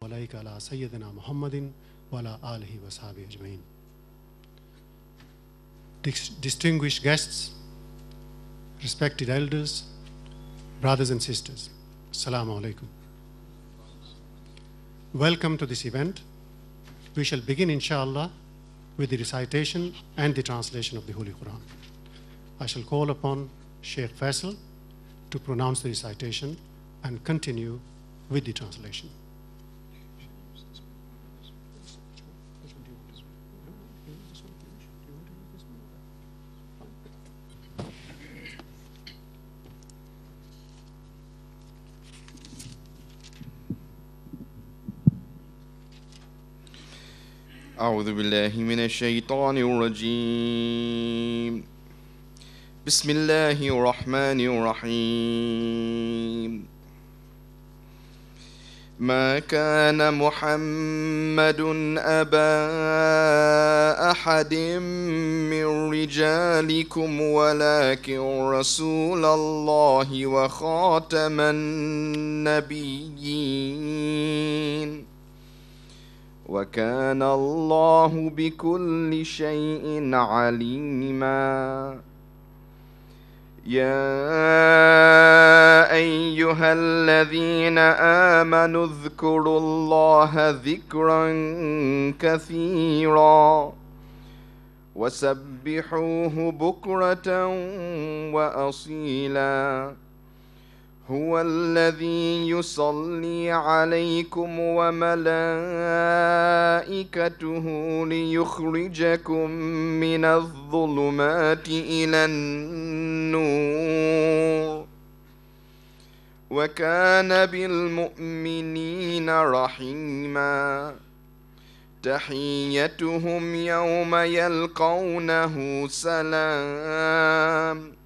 alayka ala Sayyidina Muhammadin wa ala alihi wa sahbihi ajma'in. Distinguished guests, respected elders, brothers and sisters, Assalamu alaikum. Welcome to this event. We shall begin, inshallah, with the recitation and the translation of the Holy Quran. I shall call upon Sheikh Faisal to pronounce the recitation and continue with the translation. أعوذ بالله من الشيطان الرجيم. بسم الله الرحمن الرحيم. ما كان محمد أبا أحد من رجالكم ولكن رسول الله وخاتم النبيين وكان الله بكل شيء عليما. يا أيها الذين آمنوا اذكروا الله ذكرا كثيرا وسبحوه بكرة وأصيلا. هو الذي يصلي عليكم وملائكته ليخرجكم من الظلمات إلى النور وكان بالمؤمنين رحيما. تحيتهم يوم يلقونه سلام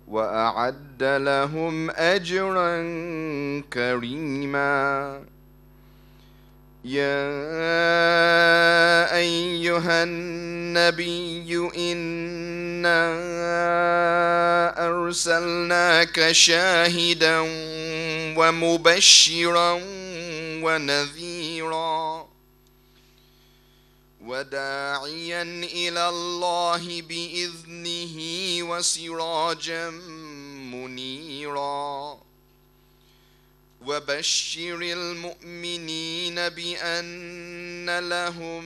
وأعد لهم أجرا كريما. يا أيها النبي إنا أرسلناك شاهدا ومبشرا ونذيرا وداعيا إلى الله بإذنه وسراجا منيرا. وبشر المؤمنين بأن لهم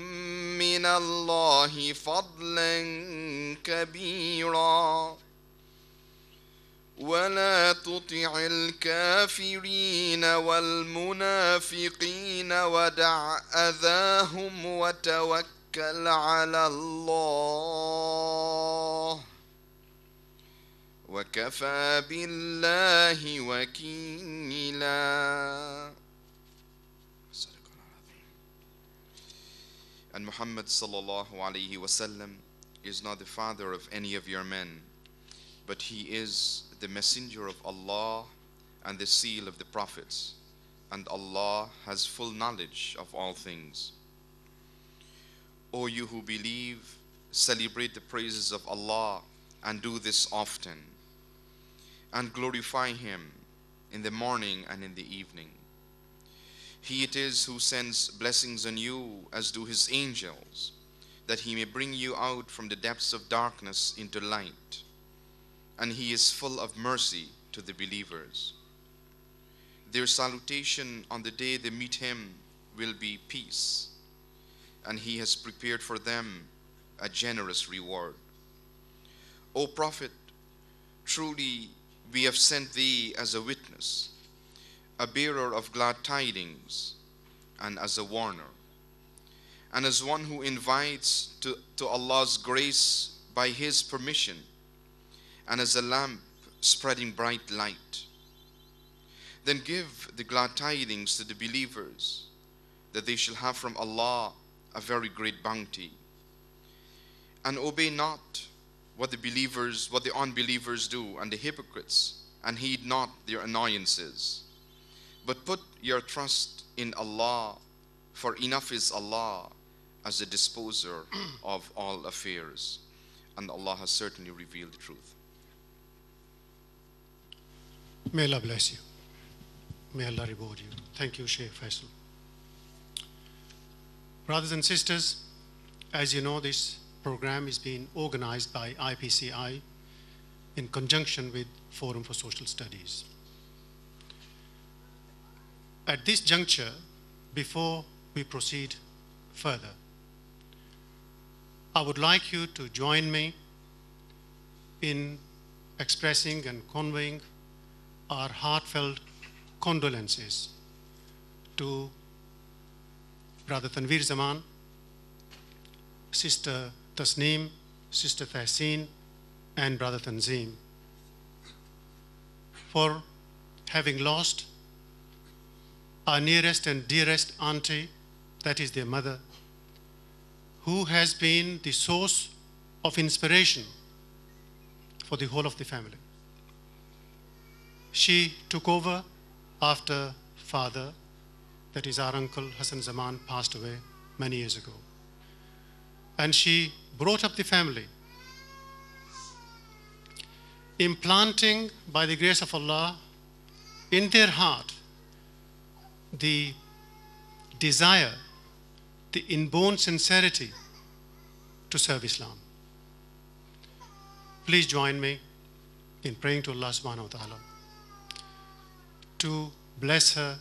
من الله فضلا كبيرا. ولا تطع الكافرين والمنافقين ودع أذاهم وتوكل على الله وكفى بالله وكيلا. And Muhammad sallallahu alayhi wasallam is not the father of any of your men, but he is the messenger of Allah and the seal of the prophets, and Allah has full knowledge of all things. O you who believe, celebrate the praises of Allah and do this often, and glorify Him in the morning and in the evening. He it is who sends blessings on you as do His angels, that He may bring you out from the depths of darkness into light. And He is full of mercy to the believers. Their salutation on the day they meet Him will be peace, and He has prepared for them a generous reward. O Prophet, truly we have sent thee as a witness, a bearer of glad tidings, and as a warner, and as one who invites to Allah's grace by His permission, and as a lamp spreading bright light. Then give the glad tidings to the believers that they shall have from Allah a very great bounty. And obey not what the unbelievers do and the hypocrites, and heed not their annoyances. But put your trust in Allah, for enough is Allah as the disposer of all affairs. And Allah has certainly revealed the truth. May Allah bless you. May Allah reward you. Thank you, Sheikh Faisal. Brothers and sisters, as you know, this program is being organized by IPCI in conjunction with Forum for Social Studies. At this juncture, before we proceed further, I would like you to join me in expressing and conveying our heartfelt condolences to Brother Tanveer Zaman, Sister Tasneem, Sister Tahseen, and Brother Tanzeem for having lost our nearest and dearest auntie, that is their mother, who has been the source of inspiration for the whole of the family. She took over after father, that is our uncle Hassan Zaman, passed away many years ago. And she brought up the family, implanting by the grace of Allah in their heart the desire, the inborn sincerity to serve Islam. Please join me in praying to Allah subhanahu wa ta'ala to bless her,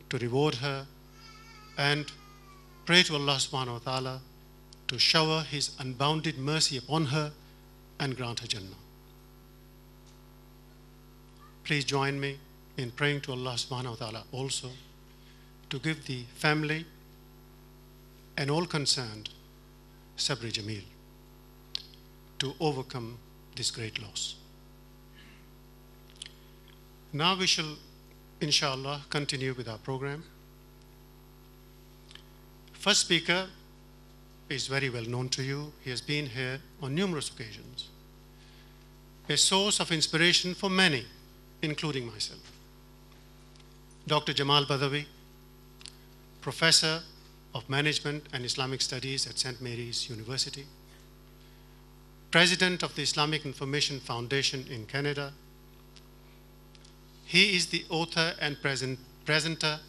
to reward her, and pray to Allah subhanahu wa ta'ala to shower His unbounded mercy upon her and grant her Jannah. Please join me in praying to Allah subhanahu wa ta'ala also to give the family and all concerned sabr jameel to overcome this great loss. Now we shall, inshallah, continue with our program. First speaker is very well known to you. He has been here on numerous occasions, a source of inspiration for many, including myself. Dr. Jamal Badawi, Professor of Management and Islamic Studies at St. Mary's University, President of the Islamic Information Foundation in Canada. He is the author and presenter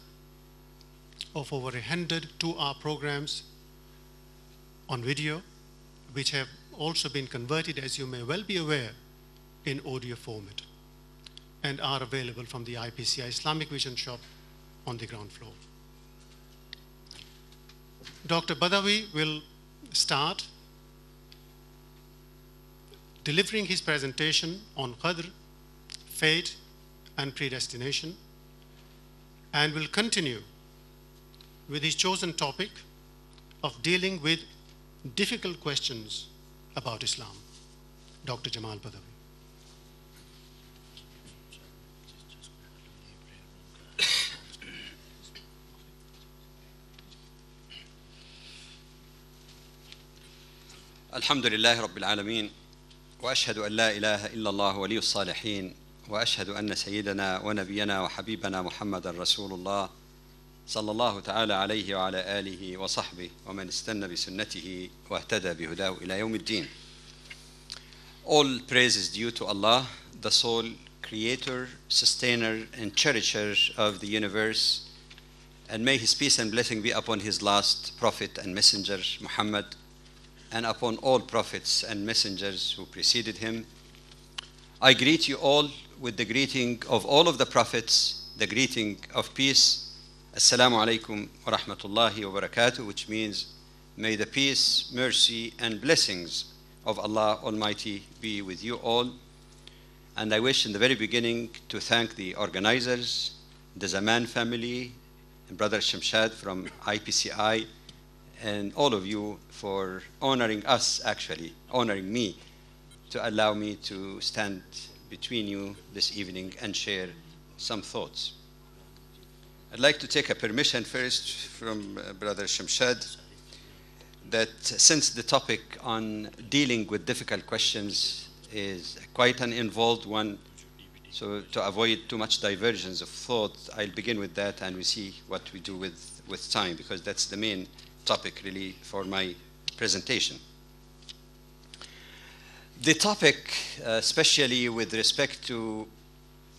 of over 100 two-hour programs on video, which have also been converted, as you may well be aware, in audio format and are available from the IPCI Islamic Vision Shop on the ground floor. Dr. Badawi will start delivering his presentation on Qadr, fate, and predestination, and will continue with his chosen topic of dealing with difficult questions about Islam. Dr. Jamal Badawi. الحمد لله رب العالمين وأشهد أن لا إله إلا الله ولي الصالحين وأشهد أن سيدنا ونبينا وحبيبنا محمد رسول الله صلى الله تعالى عليه وعلى آله وصحبه ومن استنى بسنته واهتدى بهداه إلى يوم الدين. All praise is due to Allah, the sole creator, sustainer, and cherisher of the universe, and may His peace and blessing be upon His last prophet and messenger, Muhammad, and upon all prophets and messengers who preceded him. I greet you all with the greeting of all of the prophets, the greeting of peace. Assalamu alaikum wa rahmatullahi wa barakatuh, which means may the peace, mercy, and blessings of Allah Almighty be with you all. And I wish in the very beginning to thank the organizers, the Zaman family, and Brother Shamshad from IPCI, and all of you for honoring us, actually, honoring me, to allow me to stand between you this evening and share some thoughts. I'd like to take a permission first from Brother Shamshad that since the topic on dealing with difficult questions is quite an involved one, so to avoid too much divergence of thought, I'll begin with that and we see what we do with time, because that's the main topic really for my presentation. The topic, especially with respect to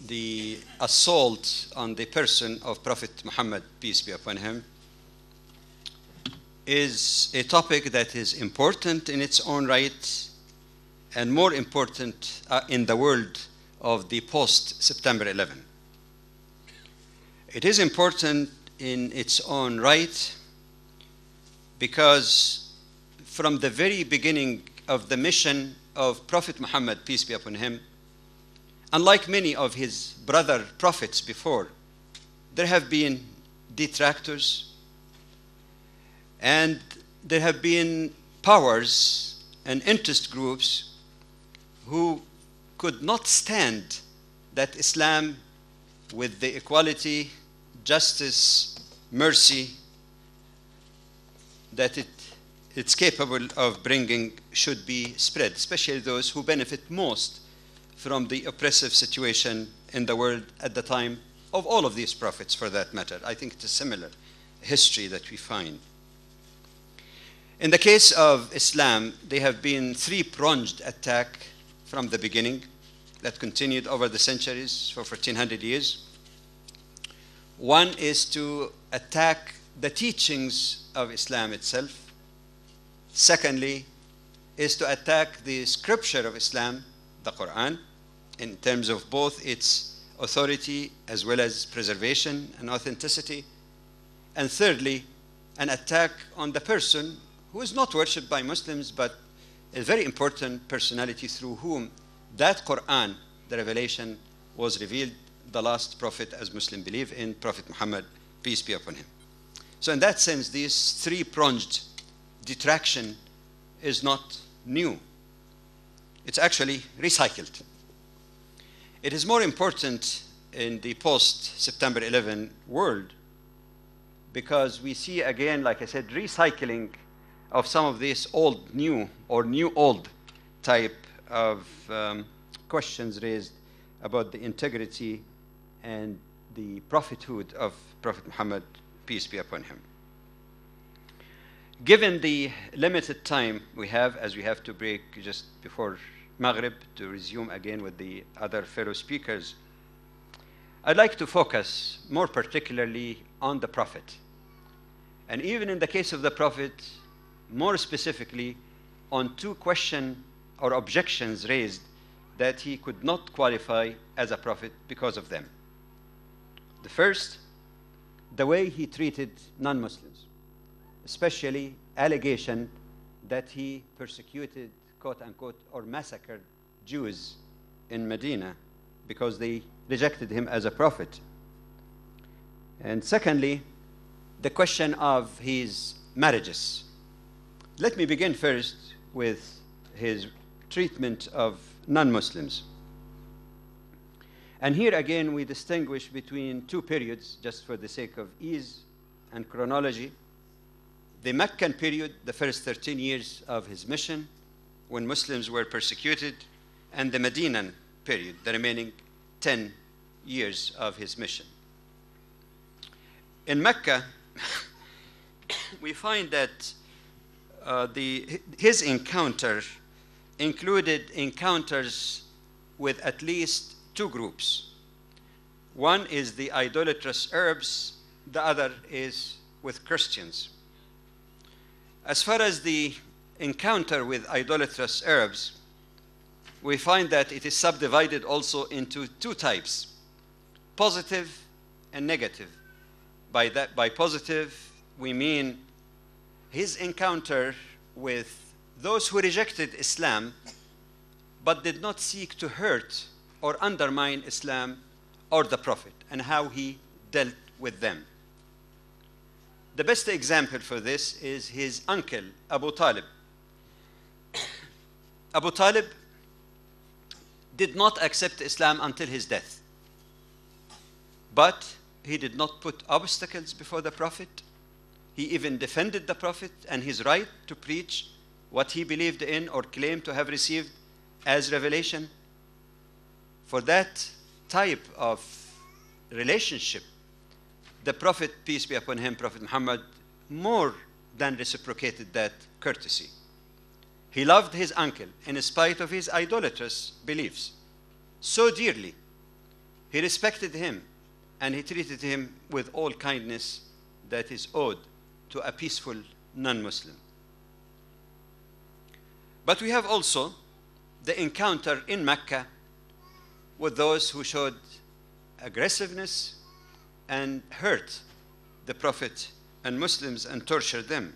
the assault on the person of Prophet Muhammad, peace be upon him, is a topic that is important in its own right and more important in the world of the post-September 11. It is important in its own right because from the very beginning of the mission of Prophet Muhammad, peace be upon him, unlike many of his brother prophets before, there have been detractors and there have been powers and interest groups who could not stand that Islam, with the equality, justice, mercy that it's capable of bringing, should be spread, especially those who benefit most from the oppressive situation in the world at the time of all of these prophets, for that matter. I think it's a similar history that we find. In the case of Islam, there have been three-pronged attack from the beginning that continued over the centuries for 1400 years. One is to attack the teachings of Islam itself. Secondly, is to attack the scripture of Islam, the Quran, in terms of both its authority as well as preservation and authenticity. And thirdly, an attack on the person who is not worshipped by Muslims, but a very important personality through whom that Quran, the revelation, was revealed, the last prophet, as Muslims believe in, Prophet Muhammad, peace be upon him. So in that sense, this three-pronged detraction is not new. It's actually recycled. It is more important in the post-September 11 world because we see again, like I said, recycling of some of these old new or new old type of questions raised about the integrity and the prophethood of Prophet Muhammad, peace be upon him. Given the limited time we have, as we have to break just before Maghrib to resume again with the other fellow speakers, I'd like to focus more particularly on the Prophet. And even in the case of the Prophet, more specifically on two questions or objections raised that he could not qualify as a prophet because of them. The first, the way he treated non-Muslims, especially allegation that he persecuted, quote unquote, or massacred Jews in Medina because they rejected him as a prophet. And secondly, the question of his marriages. Let me begin first with his treatment of non-Muslims. And here again we distinguish between two periods just for the sake of ease and chronology. The Meccan period, the first 13 years of his mission when Muslims were persecuted, and the Medinan period, the remaining 10 years of his mission. In Mecca, we find that his encounter included encounters with at least two groups. One is the idolatrous Arabs, the other is with Christians. As far as the encounter with idolatrous Arabs, we find that it is subdivided also into two types, positive and negative. By positive, we mean his encounter with those who rejected Islam but did not seek to hurt or undermine Islam or the Prophet, and how he dealt with them. The best example for this is his uncle, Abu Talib. Abu Talib did not accept Islam until his death. But he did not put obstacles before the Prophet. He even defended the Prophet and his right to preach what he believed in or claimed to have received as revelation. For that type of relationship, the Prophet, peace be upon him, Prophet Muhammad, more than reciprocated that courtesy. He loved his uncle in spite of his idolatrous beliefs so dearly. He respected him and he treated him with all kindness that is owed to a peaceful non-Muslim. But we have also the encounter in Mecca with those who showed aggressiveness and hurt the Prophet and Muslims and tortured them.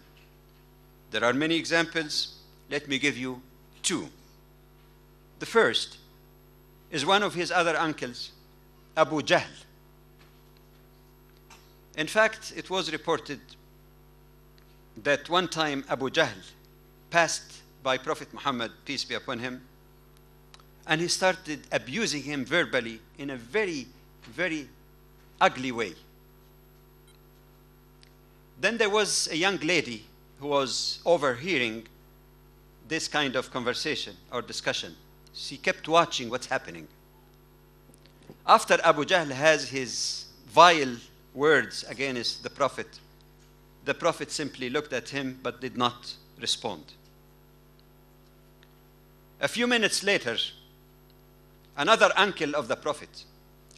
There are many examples. Let me give you two. The first is one of his other uncles, Abu Jahl. In fact, it was reported that one time Abu Jahl passed by Prophet Muhammad, peace be upon him, and he started abusing him verbally in a very, very ugly way. Then there was a young lady who was overhearing this kind of conversation or discussion. She kept watching what's happening. After Abu Jahl has his vile words against the Prophet simply looked at him but did not respond. A few minutes later, another uncle of the Prophet,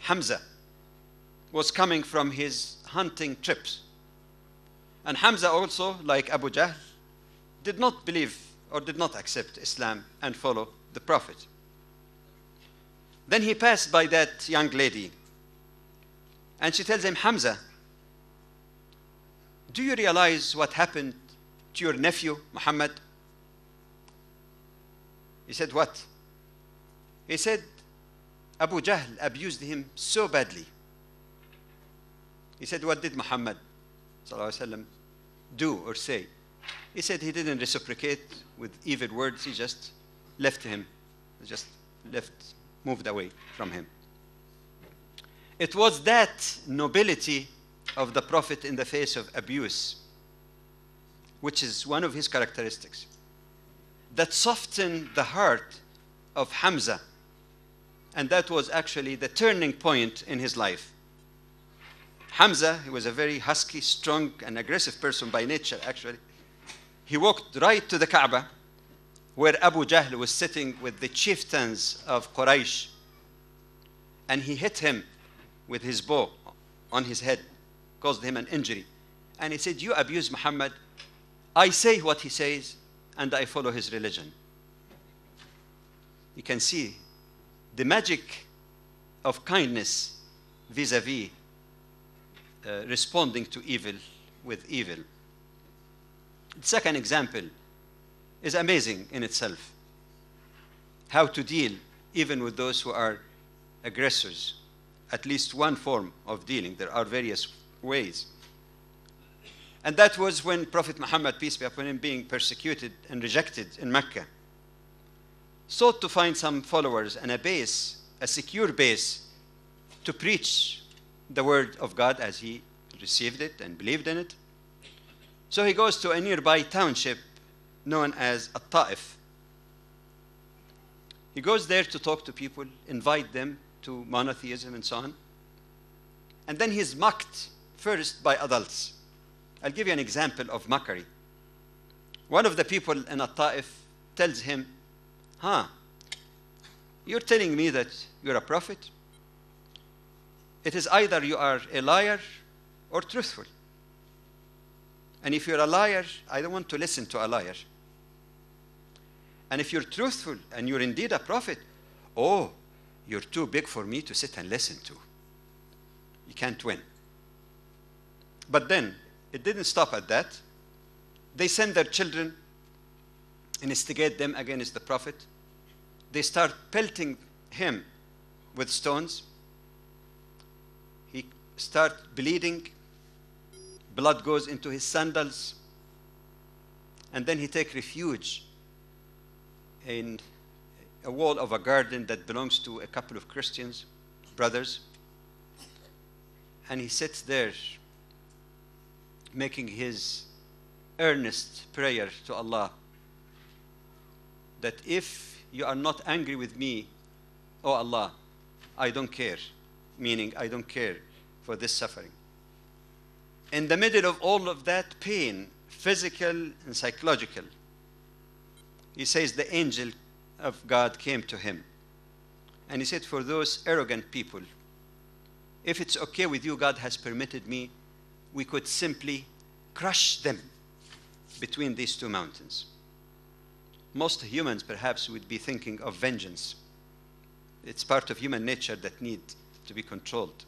Hamza, was coming from his hunting trips. And Hamza also, like Abu Jahl, did not believe or did not accept Islam and follow the Prophet. Then he passed by that young lady and she tells him, Hamza, do you realize what happened to your nephew, Muhammad? He said, what? He said, Abu Jahl abused him so badly. He said, what did Muhammad do or say? He said he didn't reciprocate with evil words. He just left him, moved away from him. It was that nobility of the Prophet in the face of abuse, which is one of his characteristics, that softened the heart of Hamza. And that was actually the turning point in his life. Hamza, he was a very husky, strong, and aggressive person by nature, actually. He walked right to the Kaaba, where Abu Jahl was sitting with the chieftains of Quraysh, and he hit him with his bow on his head, caused him an injury. And he said, you abuse Muhammad. I say what he says, and I follow his religion. You can see the magic of kindness vis-a-vis responding to evil with evil. The second example is amazing in itself. How to deal even with those who are aggressors. At least one form of dealing. There are various ways. And that was when Prophet Muhammad, peace be upon him, being persecuted and rejected in Mecca, sought to find some followers and a base, a secure base, to preach the word of God as he received it and believed in it. So he goes to a nearby township known as At-Ta'if. He goes there to talk to people, invite them to monotheism and so on. And then he's mocked first by adults. I'll give you an example of mockery. One of the people in At-Ta'if tells him, you're telling me that you're a prophet? It is either you are a liar or truthful. And if you're a liar, I don't want to listen to a liar. And if you're truthful and you're indeed a prophet, oh, you're too big for me to sit and listen to. You can't win. But then, it didn't stop at that. They send their children and instigate them against the Prophet. They start pelting him with stones. He starts bleeding. Blood goes into his sandals. And then he takes refuge in a wall of a garden that belongs to a couple of Christians, brothers. And he sits there making his earnest prayer to Allah that if you are not angry with me, oh Allah, I don't care, meaning I don't care for this suffering. In the middle of all of that pain, physical and psychological, he says the angel of God came to him. And he said, for those arrogant people, if it's okay with you, God has permitted me, we could simply crush them between these two mountains. Most humans perhaps would be thinking of vengeance. It's part of human nature that need to be controlled.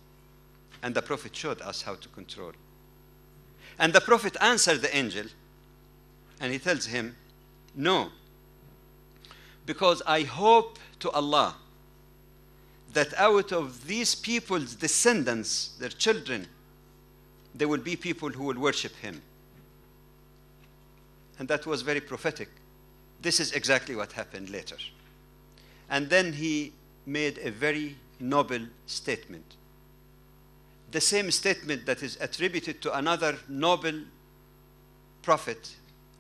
And the Prophet showed us how to control. And the Prophet answered the angel, and he tells him, no, because I hope to Allah that out of these people's descendants, their children, there will be people who will worship him. And that was very prophetic. This is exactly what happened later. And then he made a very noble statement. The same statement that is attributed to another noble prophet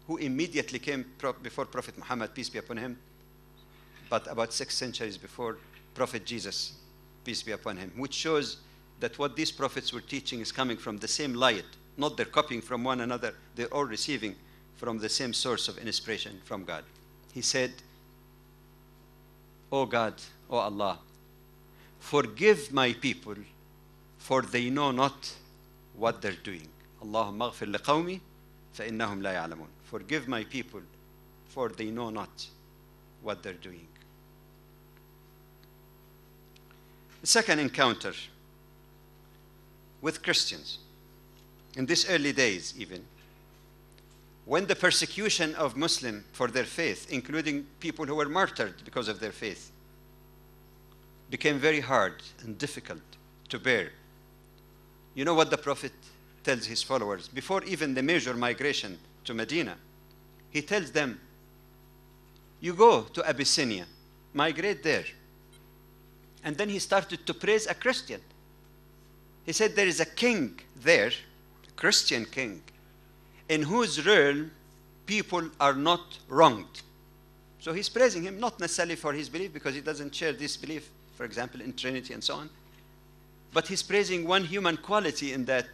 who immediately came before Prophet Muhammad, peace be upon him, but about 6 centuries before Prophet Jesus, peace be upon him, which shows that what these prophets were teaching is coming from the same light, not they're copying from one another, they're all receiving from the same source of inspiration from God. He said, "O God, O Allah, forgive my people, for they know not what they're doing. Allahumma aghfir liqawmi fa innahum la ya'lamun." Forgive my people, for they know not what they're doing. The second encounter with Christians, in these early days even, when the persecution of Muslims for their faith, including people who were martyred because of their faith, became very hard and difficult to bear. You know what the Prophet tells his followers? Before even the major migration to Medina, he tells them, you go to Abyssinia, migrate there. And then he started to praise a Christian. He said there is a king there, a Christian king, in whose realm people are not wronged. So he's praising him, not necessarily for his belief, because he doesn't share this belief, for example, in Trinity and so on. But he's praising one human quality in that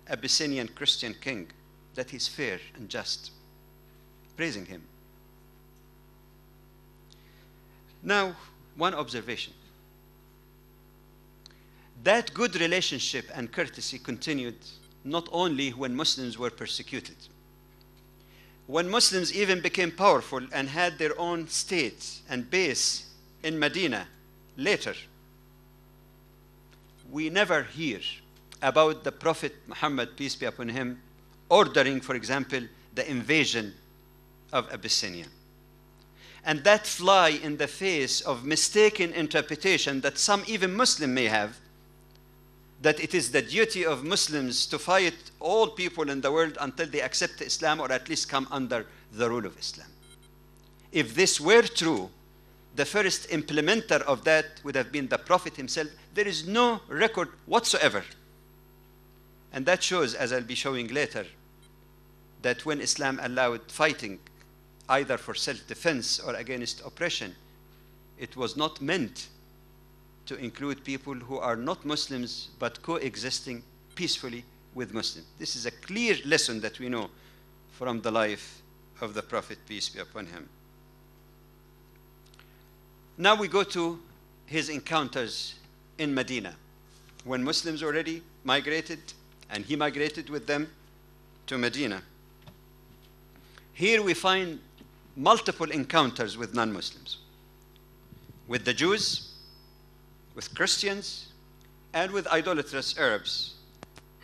Abyssinian Christian king, that he's fair and just. Praising him. Now, one observation. That good relationship and courtesy continued not only when Muslims were persecuted. When Muslims even became powerful and had their own state and base in Medina later, we never hear about the Prophet Muhammad, peace be upon him, ordering, for example, the invasion of Abyssinia. And that fly in the face of mistaken interpretation that some even Muslim may have, that it is the duty of Muslims to fight all people in the world until they accept Islam or at least come under the rule of Islam. If this were true, the first implementer of that would have been the Prophet himself. There is no record whatsoever. And that shows, as I'll be showing later, that when Islam allowed fighting, either for self-defense or against oppression, it was not meant to include people who are not Muslims but coexisting peacefully with Muslims. This is a clear lesson that we know from the life of the Prophet, peace be upon him. Now we go to his encounters in Medina, when Muslims already migrated and he migrated with them to Medina. Here we find multiple encounters with non-Muslims, with the Jews, with Christians, and with idolatrous Arabs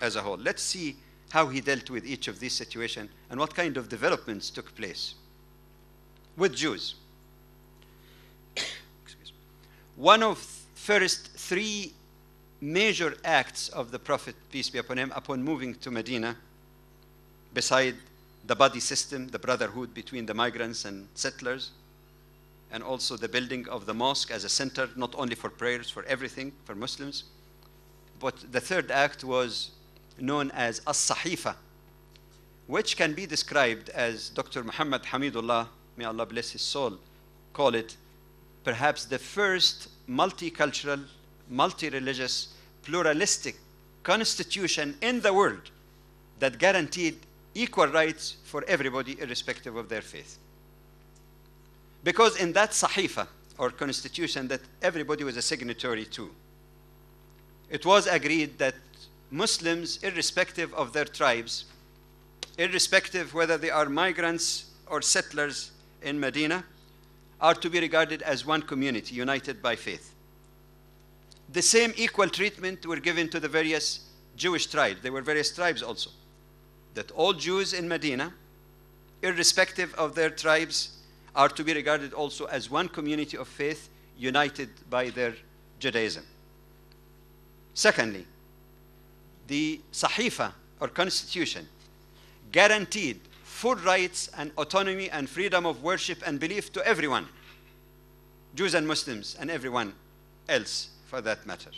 as a whole. Let's see how he dealt with each of these situations and what kind of developments took place. With Jews, one of first 3 major acts of the Prophet, peace be upon him, upon moving to Medina, beside the body system, the brotherhood between the migrants and settlers, and also the building of the mosque as a center, not only for prayers, for everything, for Muslims. But the third act was known as As-Sahifa, which can be described as Dr. Muhammad Hamidullah, may Allah bless his soul, call it perhaps the first multicultural, multi-religious, pluralistic constitution in the world that guaranteed equal rights for everybody irrespective of their faith. Because in that Sahifa, or constitution that everybody was a signatory to, it was agreed that Muslims, irrespective of their tribes, irrespective whether they are migrants or settlers in Medina, are to be regarded as one community united by faith. The same equal treatment were given to the various Jewish tribes. There were various tribes also. That all Jews in Medina, irrespective of their tribes, are to be regarded also as one community of faith united by their Judaism. Secondly, the Sahifa or constitution guaranteed full rights and autonomy and freedom of worship and belief to everyone, Jews and Muslims and everyone else for that matter.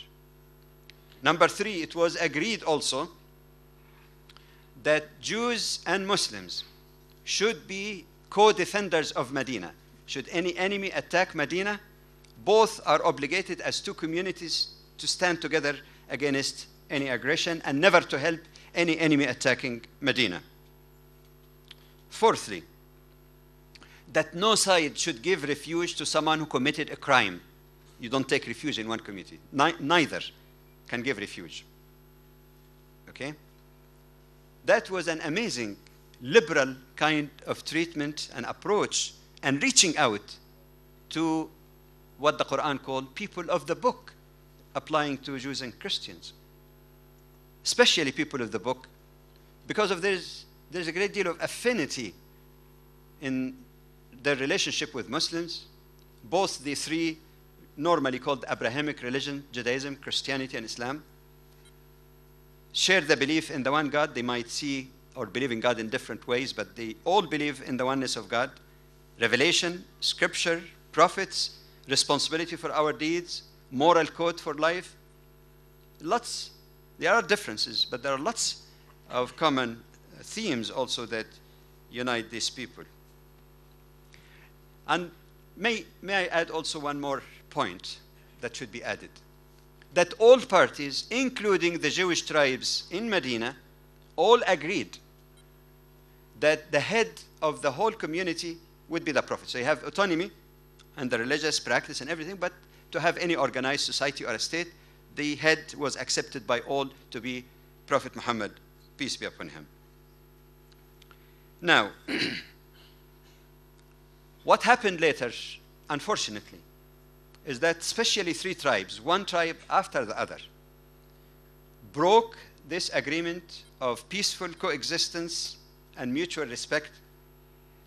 Number three, it was agreed also that Jews and Muslims should be co-defenders of Medina. Should any enemy attack Medina, both are obligated as two communities to stand together against any aggression and never to help any enemy attacking Medina. Fourthly, that no side should give refuge to someone who committed a crime. You don't take refuge in one community. Neither can give refuge. Okay? That was an amazing, liberal kind of treatment and approach and reaching out to what the Quran called people of the book, applying to Jews and Christians. Especially people of the book, because of there's a great deal of affinity in their relationship with Muslims, both the three normally called Abrahamic religion, Judaism, Christianity, and Islam, share the belief in the one God. They might see or believe in God in different ways, but they all believe in the oneness of God. Revelation, scripture, prophets, responsibility for our deeds, moral code for life. Lots. There are differences, but there are lots of common themes also that unite these people. And may I add also one more point that should be added. That all parties, including the Jewish tribes in Medina, all agreed that the head of the whole community would be the Prophet. So you have autonomy and the religious practice and everything, but to have any organized society or a state, the head was accepted by all to be Prophet Muhammad, peace be upon him. Now, what happened later, unfortunately, is that especially three tribes, one tribe after the other, broke this agreement of peaceful coexistence and mutual respect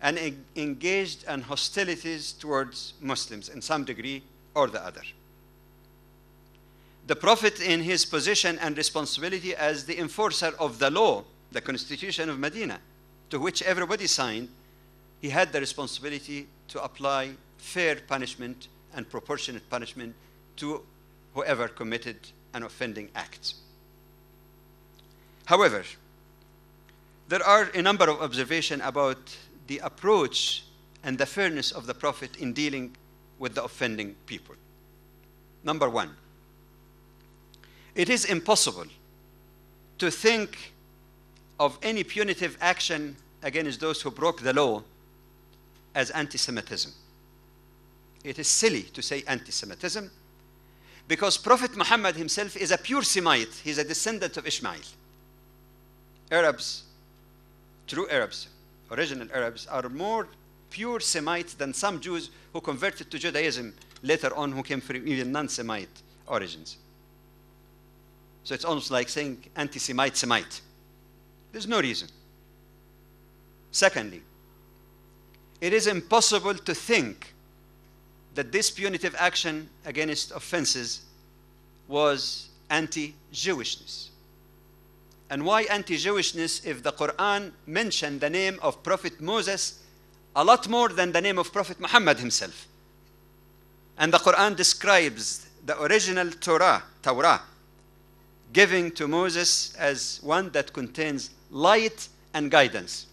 and engaged in hostilities towards Muslims in some degree or the other. The Prophet, in his position and responsibility as the enforcer of the law, the Constitution of Medina, to which everybody signed, he had the responsibility to apply fair punishment and proportionate punishment to whoever committed an offending act. However, there are a number of observations about the approach and the fairness of the Prophet in dealing with the offending people. Number one, it is impossible to think of any punitive action against those who broke the law as anti-Semitism. It is silly to say anti-Semitism because Prophet Muhammad himself is a pure Semite. He's a descendant of Ishmael. Arabs, true Arabs, original Arabs, are more pure Semites than some Jews who converted to Judaism later on, who came from even non-Semite origins. So it's almost like saying anti-Semite, Semite. There's no reason. Secondly, it is impossible to think that this punitive action against offenses was anti-Jewishness. And why anti-Jewishness if the Quran mentioned the name of Prophet Moses a lot more than the name of Prophet Muhammad himself? And the Quran describes the original Torah, giving to Moses as one that contains light and guidance.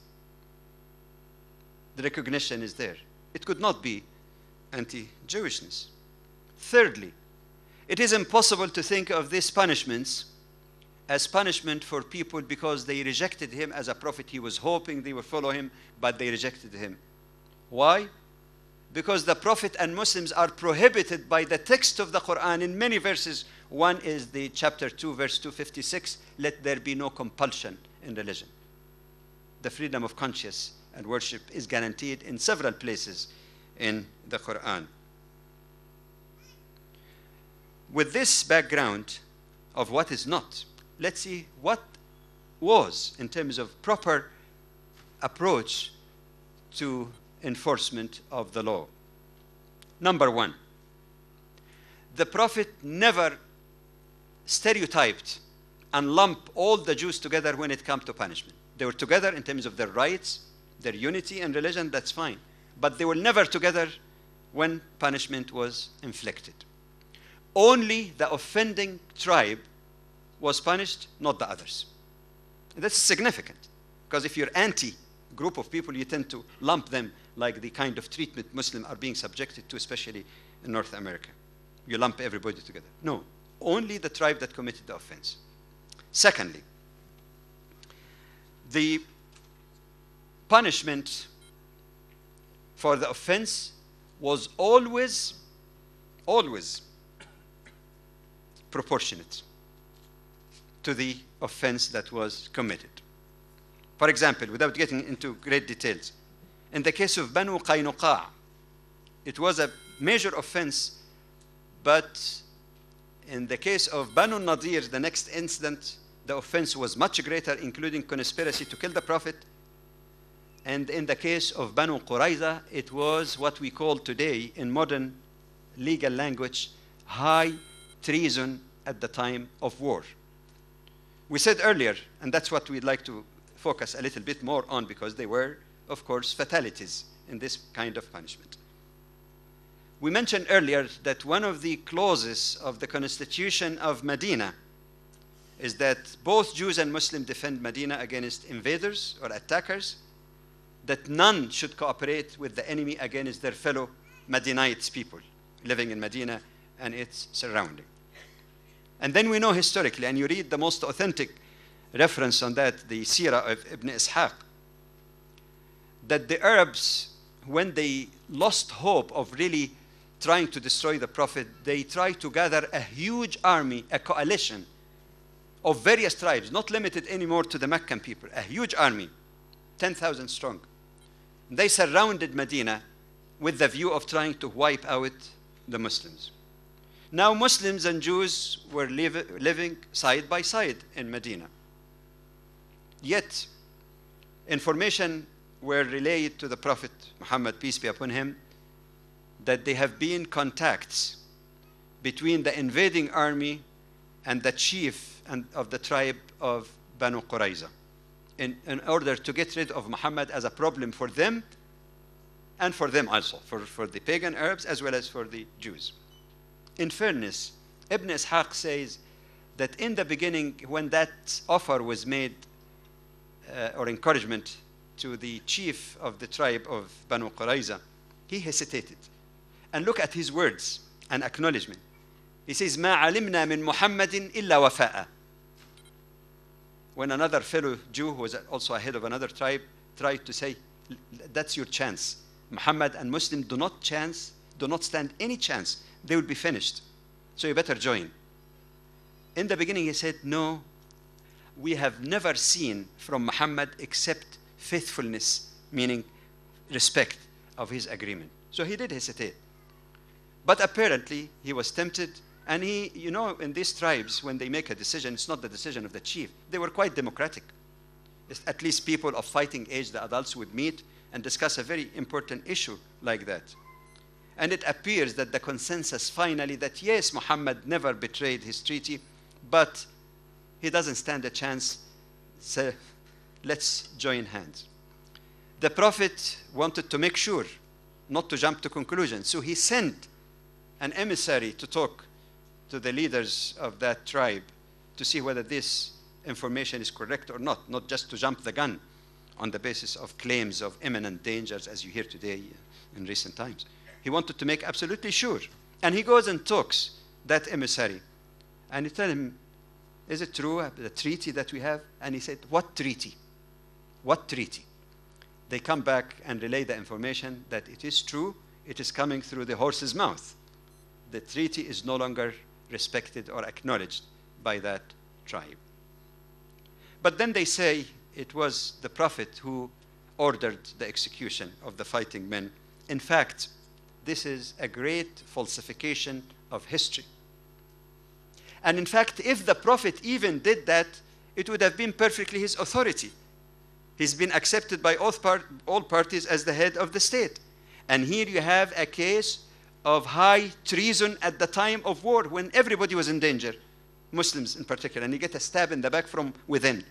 The recognition is there. It could not be anti-Jewishness. Thirdly, it is impossible to think of these punishments as punishment for people because they rejected him as a prophet. He was hoping they would follow him, but they rejected him. Why? Because the Prophet and Muslims are prohibited by the text of the Quran in many verses. One is the chapter 2, verse 256, let there be no compulsion in religion. the freedom of conscience and worship is guaranteed in several places in the Quran. With this background of what is not, let's see what was in terms of proper approach to enforcement of the law. Number one, the Prophet never stereotyped and lumped all the Jews together when it comes to punishment. They were together in terms of their rights, their unity and religion, that's fine. But they were never together when punishment was inflicted. Only the offending tribe was punished, not the others. And that's significant, because if you're anti-group of people, you tend to lump them like the kind of treatment Muslims are being subjected to, especially in North America. You lump everybody together. No, only the tribe that committed the offense. Secondly, the punishment for the offense was always proportionate to the offense that was committed. For example, without getting into great details, in the case of Banu Qaynuqa', it was a major offense, but in the case of Banu Nadir, the next incident, the offense was much greater, including conspiracy to kill the Prophet. And in the case of Banu Qurayza, it was what we call today, in modern legal language, high treason at the time of war. We said earlier, and that's what we'd like to focus a little bit more on, because they were, of course, fatalities in this kind of punishment. We mentioned earlier that one of the clauses of the Constitution of Medina is that both Jews and Muslims defend Medina against invaders or attackers, that none should cooperate with the enemy against their fellow Medinites people living in Medina and its surrounding. And then we know historically, and you read the most authentic reference on that, the Sirah of Ibn Ishaq, that the Arabs, when they lost hope of really trying to destroy the Prophet, they tried to gather a huge army, a coalition of various tribes, not limited anymore to the Meccan people, a huge army, 10,000 strong. They surrounded Medina with the view of trying to wipe out the Muslims. Now Muslims and Jews were living side by side in Medina. Yet information were relayed to the Prophet Muhammad, peace be upon him, that there have been contacts between the invading army and the chief of the tribe of Banu Qurayza in order to get rid of Muhammad as a problem for them and for them also, for the pagan Arabs as well as for the Jews. In fairness, Ibn Ishaq says that in the beginning, when that offer was made or encouragement to the chief of the tribe of Banu Qurayza, he hesitated. And look at his words and acknowledgement. He says, مَا عَلِمْنَا مِن مُحَمَّدٍ إِلَّا وَفَاءً. When another fellow Jew, who was also a head of another tribe, tried to say, that's your chance. Muhammad and Muslim do not stand any chance. They will be finished. So you better join. In the beginning he said, no, we have never seen from Muhammad except faithfulness, meaning respect of his agreement. So he did hesitate. But apparently he was tempted, and he, you know, in these tribes, when they make a decision, it's not the decision of the chief. They were quite democratic. At least people of fighting age, the adults, would meet and discuss a very important issue like that. And it appears that the consensus finally that yes, Muhammad never betrayed his treaty, but he doesn't stand a chance, so let's join hands. The Prophet wanted to make sure not to jump to conclusions, so he sent an emissary to talk to the leaders of that tribe to see whether this information is correct or not just to jump the gun on the basis of claims of imminent dangers as you hear today in recent times. He wanted to make absolutely sure. And he goes and talks that emissary. And he tells him, is it true, the treaty that we have? And he said, what treaty? What treaty? They come back and relay the information that it is true, it is coming through the horse's mouth. The treaty is no longer respected or acknowledged by that tribe. But then they say it was the Prophet who ordered the execution of the fighting men. In fact, this is a great falsification of history. And in fact, if the Prophet even did that, it would have been perfectly his authority. He's been accepted by all parties as the head of the state. And here you have a case of high treason at the time of war when everybody was in danger, Muslims in particular, and you get a stab in the back from within.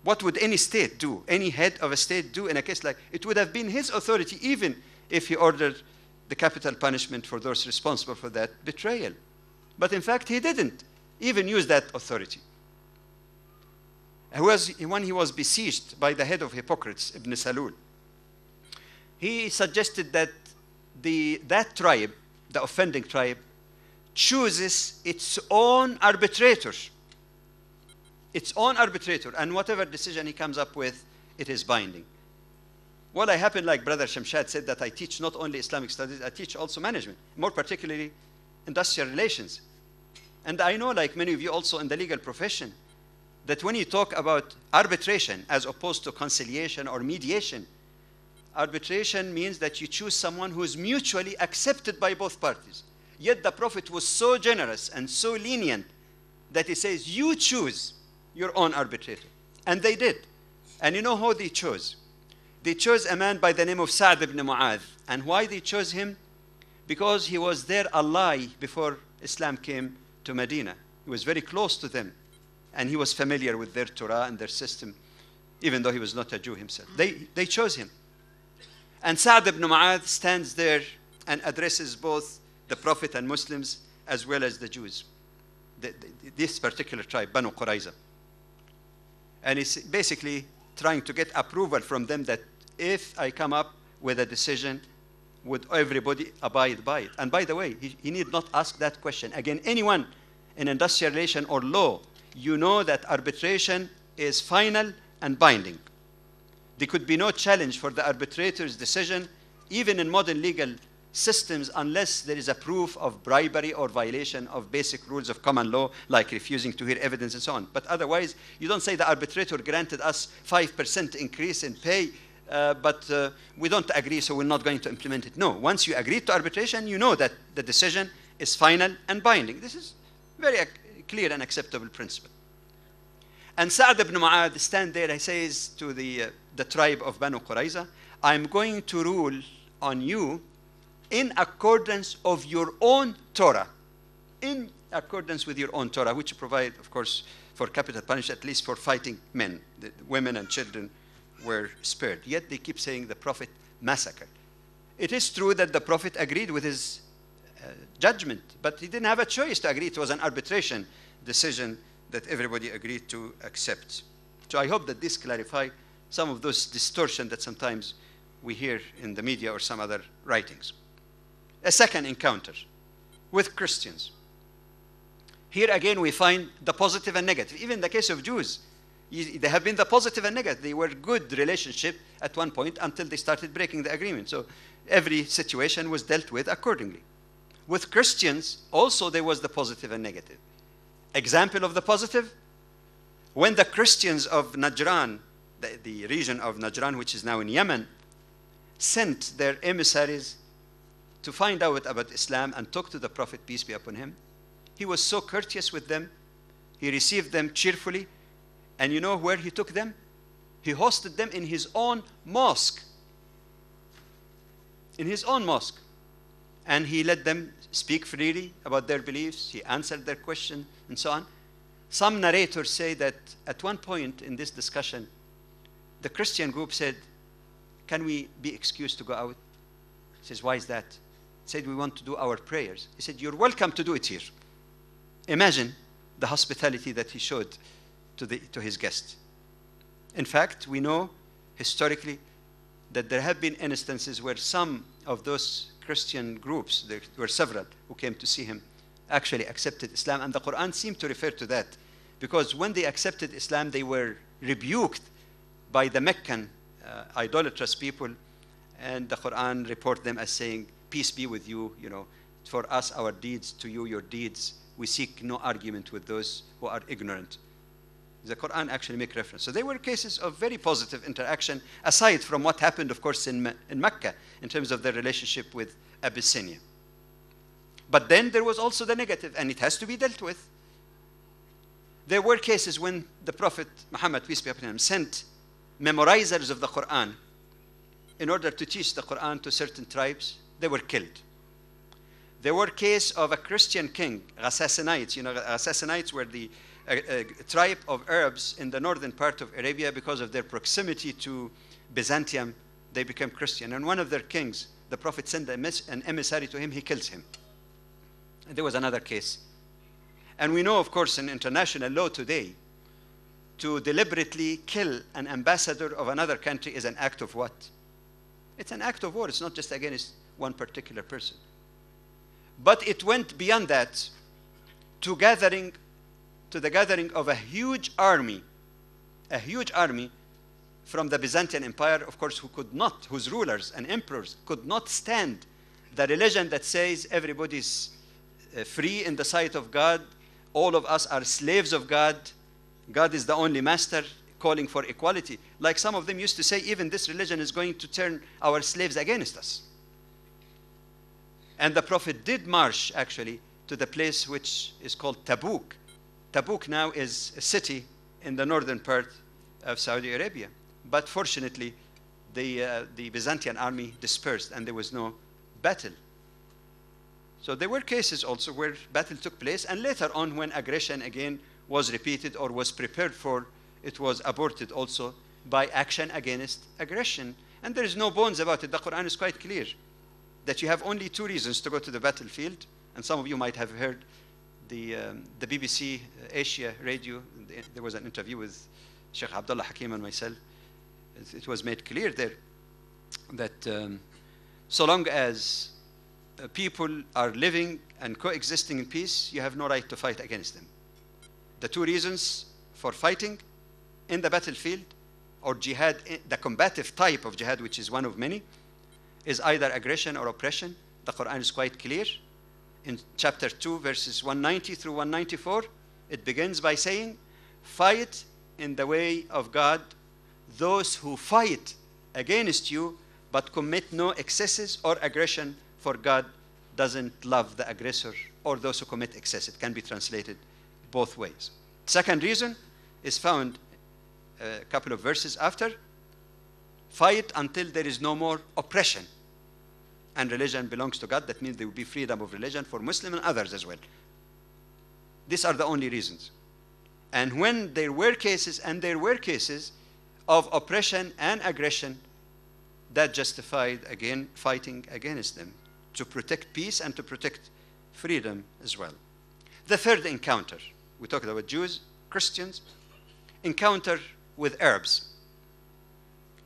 What would any state do, any head of a state do in a case like? It would have been his authority even if he ordered the capital punishment for those responsible for that betrayal. But in fact, he didn't even use that authority. When he was besieged by the head of hypocrites, Ibn Salul, he suggested that that tribe, the offending tribe, chooses its own arbitrator. Its own arbitrator, and whatever decision he comes up with, it is binding. Well, I happen, like Brother Shamshad said, that I teach not only Islamic studies, I teach also management, more particularly industrial relations. And I know, like many of you also in the legal profession, that when you talk about arbitration as opposed to conciliation or mediation, arbitration means that you choose someone who is mutually accepted by both parties. Yet the Prophet was so generous and so lenient that he says, you choose your own arbitrator. And they did. And you know who they chose? They chose a man by the name of Sa'd ibn Mu'adh. And why they chose him? Because he was their ally before Islam came to Medina. He was very close to them. And he was familiar with their Torah and their system, even though he was not a Jew himself. They chose him. And Sa'd ibn Mu'adh stands there and addresses both the Prophet and Muslims as well as the Jews. This particular tribe, Banu Qurayza. And he's basically trying to get approval from them that if I come up with a decision, would everybody abide by it? And by the way, he need not ask that question. Again, anyone in industrial relation or law, you know that arbitration is final and binding. There could be no challenge for the arbitrator's decision, even in modern legal systems, unless there is a proof of bribery or violation of basic rules of common law, like refusing to hear evidence and so on. But otherwise, you don't say the arbitrator granted us 5% increase in pay, but we don't agree, so we're not going to implement it. No, once you agree to arbitration, you know that the decision is final and binding. This is very clear and acceptable principle. And Sa'd ibn Mu'adh stand there, he says to the tribe of Banu Qurayza, I'm going to rule on you in accordance of your own Torah. In accordance with your own Torah, which provide, of course, for capital punishment, at least for fighting men. The women and children were spared. Yet they keep saying the Prophet massacred. It is true that the Prophet agreed with his judgment, but he didn't have a choice to agree. It was an arbitration decision that everybody agreed to accept. So I hope that this clarifies some of those distortions that sometimes we hear in the media or some other writings. A second encounter with Christians. Here again we find the positive and negative. Even in the case of Jews, they have been the positive and negative. They were good relationship at one point until they started breaking the agreement. So every situation was dealt with accordingly. With Christians, also there was the positive and negative. Example of the positive, when the Christians of Najran, the region of Najran, which is now in Yemen, sent their emissaries to find out about Islam and talk to the Prophet, peace be upon him, he was so courteous with them. He received them cheerfully. And you know where he took them? He hosted them in his own mosque. In his own mosque. And he let them speak freely about their beliefs. He answered their questions and so on. Some narrators say that at one point in this discussion, the Christian group said, can we be excused to go out? He says, why is that? He said, we want to do our prayers. He said, you're welcome to do it here. Imagine the hospitality that he showed to his guests. In fact, we know historically that there have been instances where some of those Christian groups, there were several who came to see him, actually accepted Islam. And the Quran seemed to refer to that, because when they accepted Islam, they were rebuked by the Meccan idolatrous people, and the Quran report them as saying, peace be with you, for us our deeds, to you your deeds. We seek no argument with those who are ignorant. The Quran actually make reference. So there were cases of very positive interaction, aside from what happened, of course, in Mecca, in terms of their relationship with Abyssinia. But then there was also the negative, and it has to be dealt with. There were cases when the Prophet Muhammad, peace be upon him, sent memorizers of the Quran in order to teach the Quran to certain tribes. They were killed. There were cases of a Christian king, Ghassanites. You know, Ghassanites were the tribe of Arabs in the northern part of Arabia. Because of their proximity to Byzantium, they became Christian. And one of their kings, the Prophet sent an emissary to him, he kills him. And there was another case. And we know, of course, in international law today, to deliberately kill an ambassador of another country is an act of what? It's an act of war. It's not just against one particular person. But it went beyond that to the gathering of a huge army from the Byzantine Empire, of course, whose rulers and emperors could not stand the religion that says everybody's free in the sight of God, all of us are slaves of God, God is the only master, calling for equality. Like some of them used to say, even this religion is going to turn our slaves against us. And the Prophet did march, actually, to the place which is called Tabuk. Tabuk now is a city in the northern part of Saudi Arabia. But fortunately, the Byzantine army dispersed and there was no battle. So there were cases also where battle took place, and later on, when aggression again was repeated or was prepared for, it was aborted also by action against aggression. And there is no bones about it. The Quran is quite clear that you have only two reasons to go to the battlefield. And some of you might have heard the BBC Asia radio. There was an interview with Sheikh Abdullah Hakim and myself. It was made clear there that so long as people are living and coexisting in peace, you have no right to fight against them. The two reasons for fighting in the battlefield or jihad, the combative type of jihad, which is one of many, is either aggression or oppression. The Quran is quite clear. In chapter 2, verses 190 through 194, it begins by saying, fight in the way of God those who fight against you, but commit no excesses or aggression, for God doesn't love the aggressor or those who commit excess. It can be translated both ways. Second reason is found a couple of verses after. Fight until there is no more oppression. And religion belongs to God. That means there will be freedom of religion for Muslims and others as well. These are the only reasons. And when there were cases, and there were cases of oppression and aggression, that justified, again, fighting against them to protect peace and to protect freedom as well. The third encounter, we talked about Jews, Christians, encounter with Arabs.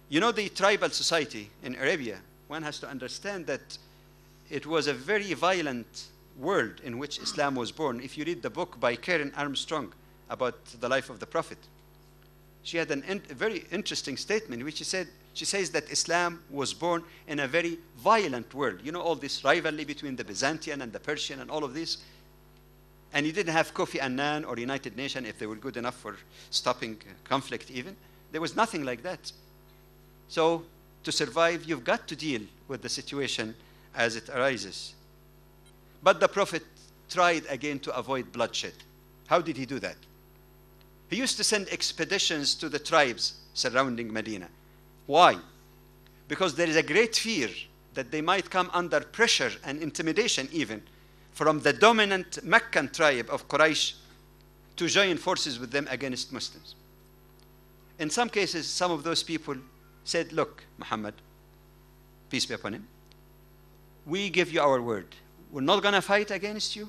You know, the tribal society in Arabia, one has to understand that it was a very violent world in which Islam was born. If you read the book by Karen Armstrong about the life of the Prophet, she had a very interesting statement in which she says that Islam was born in a very violent world. You know, all this rivalry between the Byzantine and the Persian and all of this. And you didn't have Kofi Annan or United Nations if they were good enough for stopping conflict even. There was nothing like that. So to survive, you've got to deal with the situation as it arises. But the Prophet tried again to avoid bloodshed. How did he do that? He used to send expeditions to the tribes surrounding Medina. Why? Because there is a great fear that they might come under pressure and intimidation even from the dominant Meccan tribe of Quraysh to join forces with them against Muslims. In some cases, some of those people said, look, Muhammad, peace be upon him, we give you our word. We're not going to fight against you.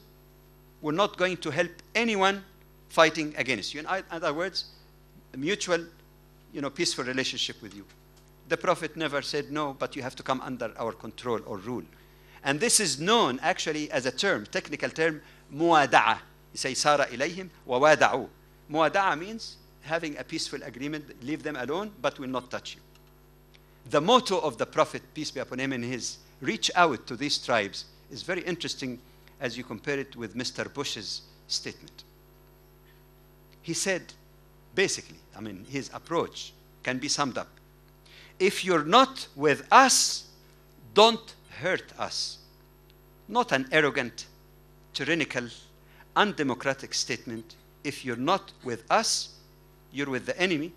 We're not going to help anyone fighting against you. In other words, a mutual, peaceful relationship with you. The Prophet never said, no, but you have to come under our control or rule. And this is known actually as a term, technical term, muwada'a. You say, sara ilayhim wa wada'u. Muwada'a means having a peaceful agreement, leave them alone, but will not touch you. The motto of the Prophet, peace be upon him, in his reach out to these tribes is very interesting as you compare it with Mr. Bush's statement. He said, Basically, I mean, his approach can be summed up. If you're not with us, don't hurt us. Not an arrogant, tyrannical, undemocratic statement. If you're not with us, you're with the enemy.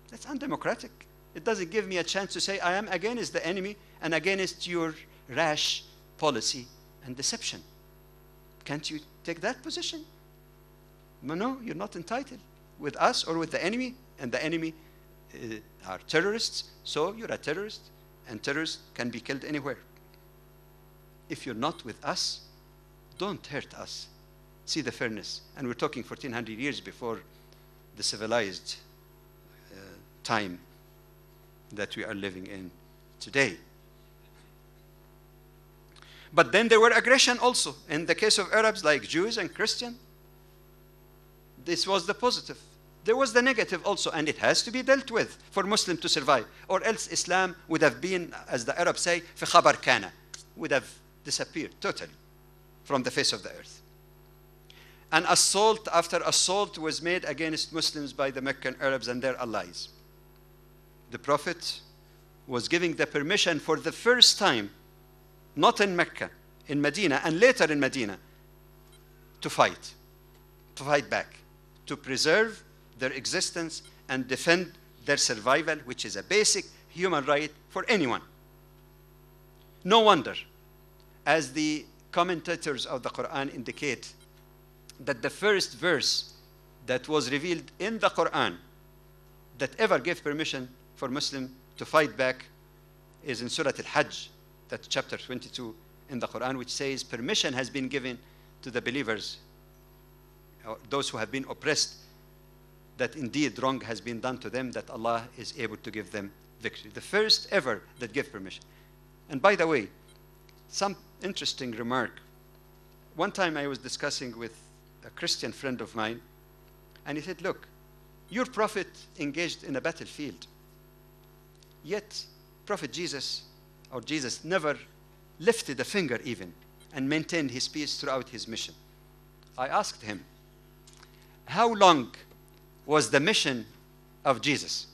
That's undemocratic. It doesn't give me a chance to say I am against the enemy and against your rash policy and deception. Can't you take that position? No, you're not entitled. With us or with the enemy, and the enemy are terrorists, so you're a terrorist, and terrorists can be killed anywhere. If you're not with us, don't hurt us. See the fairness. And we're talking 1400 years before the civilized time that we are living in today. But then there were aggression also. In the case of Arabs, like Jews and Christians, this was the positive. There was the negative also, and it has to be dealt with for Muslim to survive. Or else Islam would have been, as the Arabs say, في خبر كان, would have disappeared totally from the face of the earth. An assault after assault was made against Muslims by the Meccan Arabs and their allies. The Prophet was giving the permission for the first time, not in Mecca, in Medina, and later in Medina, to fight back, to preserve their existence and defend their survival, which is a basic human right for anyone. No wonder, as the commentators of the Quran indicate, that the first verse that was revealed in the Quran that ever gave permission for Muslims to fight back is in Surah Al-Hajj, that's chapter 22 in the Quran, which says permission has been given to the believers, those who have been oppressed, that indeed wrong has been done to them, that Allah is able to give them victory. The first ever that gave permission. And by the way, some interesting remark. One time I was discussing with a Christian friend of mine, and he said, look, your prophet engaged in a battlefield, yet Prophet Jesus, or Jesus, never lifted a finger even and maintained his peace throughout his mission. I asked him, how long was the mission of Jesus?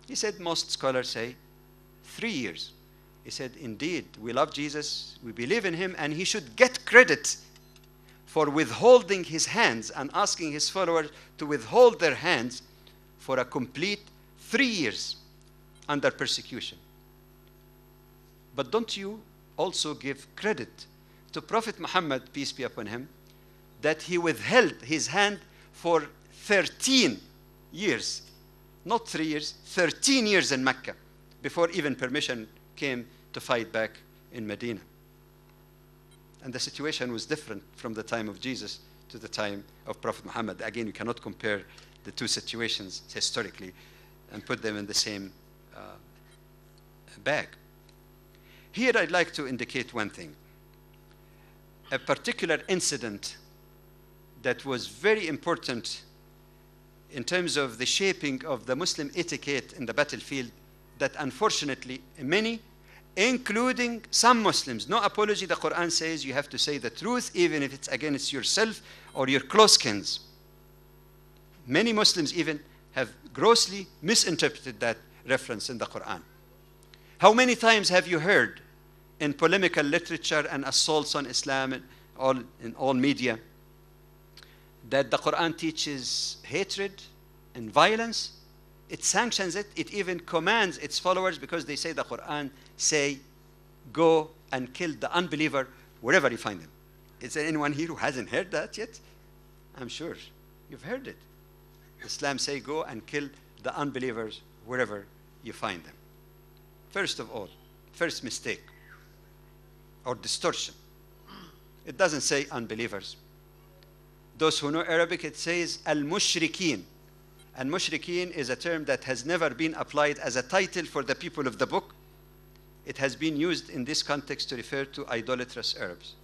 He said, most scholars say 3 years. He said, indeed, we love Jesus, we believe in him, and he should get credit for withholding his hands and asking his followers to withhold their hands for a complete 3 years under persecution. But don't you also give credit to Prophet Muhammad, peace be upon him, that he withheld his hand for 13 years, not 3 years, 13 years in Mecca, before even permission came to fight back in Medina. And the situation was different from the time of Jesus to the time of Prophet Muhammad. Again, we cannot compare the two situations historically and put them in the same bag. Here I'd like to indicate one thing. A particular incident that was very important in terms of the shaping of the Muslim etiquette in the battlefield, that unfortunately many, including some Muslims, no apology, the Quran says you have to say the truth even if it's against yourself or your close kins. Many Muslims even have grossly misinterpreted that reference in the Quran. How many times have you heard in polemical literature and assaults on Islam and in all media that the Quran teaches hatred and violence? It sanctions it. It even commands its followers, because they say the Quran say, go and kill the unbeliever wherever you find them. Is there anyone here who hasn't heard that yet? I'm sure you've heard it. Islam say, go and kill the unbelievers wherever you find them. First of all, first mistake or distortion. It doesn't say unbelievers. Those who know Arabic, it says al-mushrikeen. And mushrikeen is a term that has never been applied as a title for the people of the book. It has been used in this context to refer to idolatrous Arabs.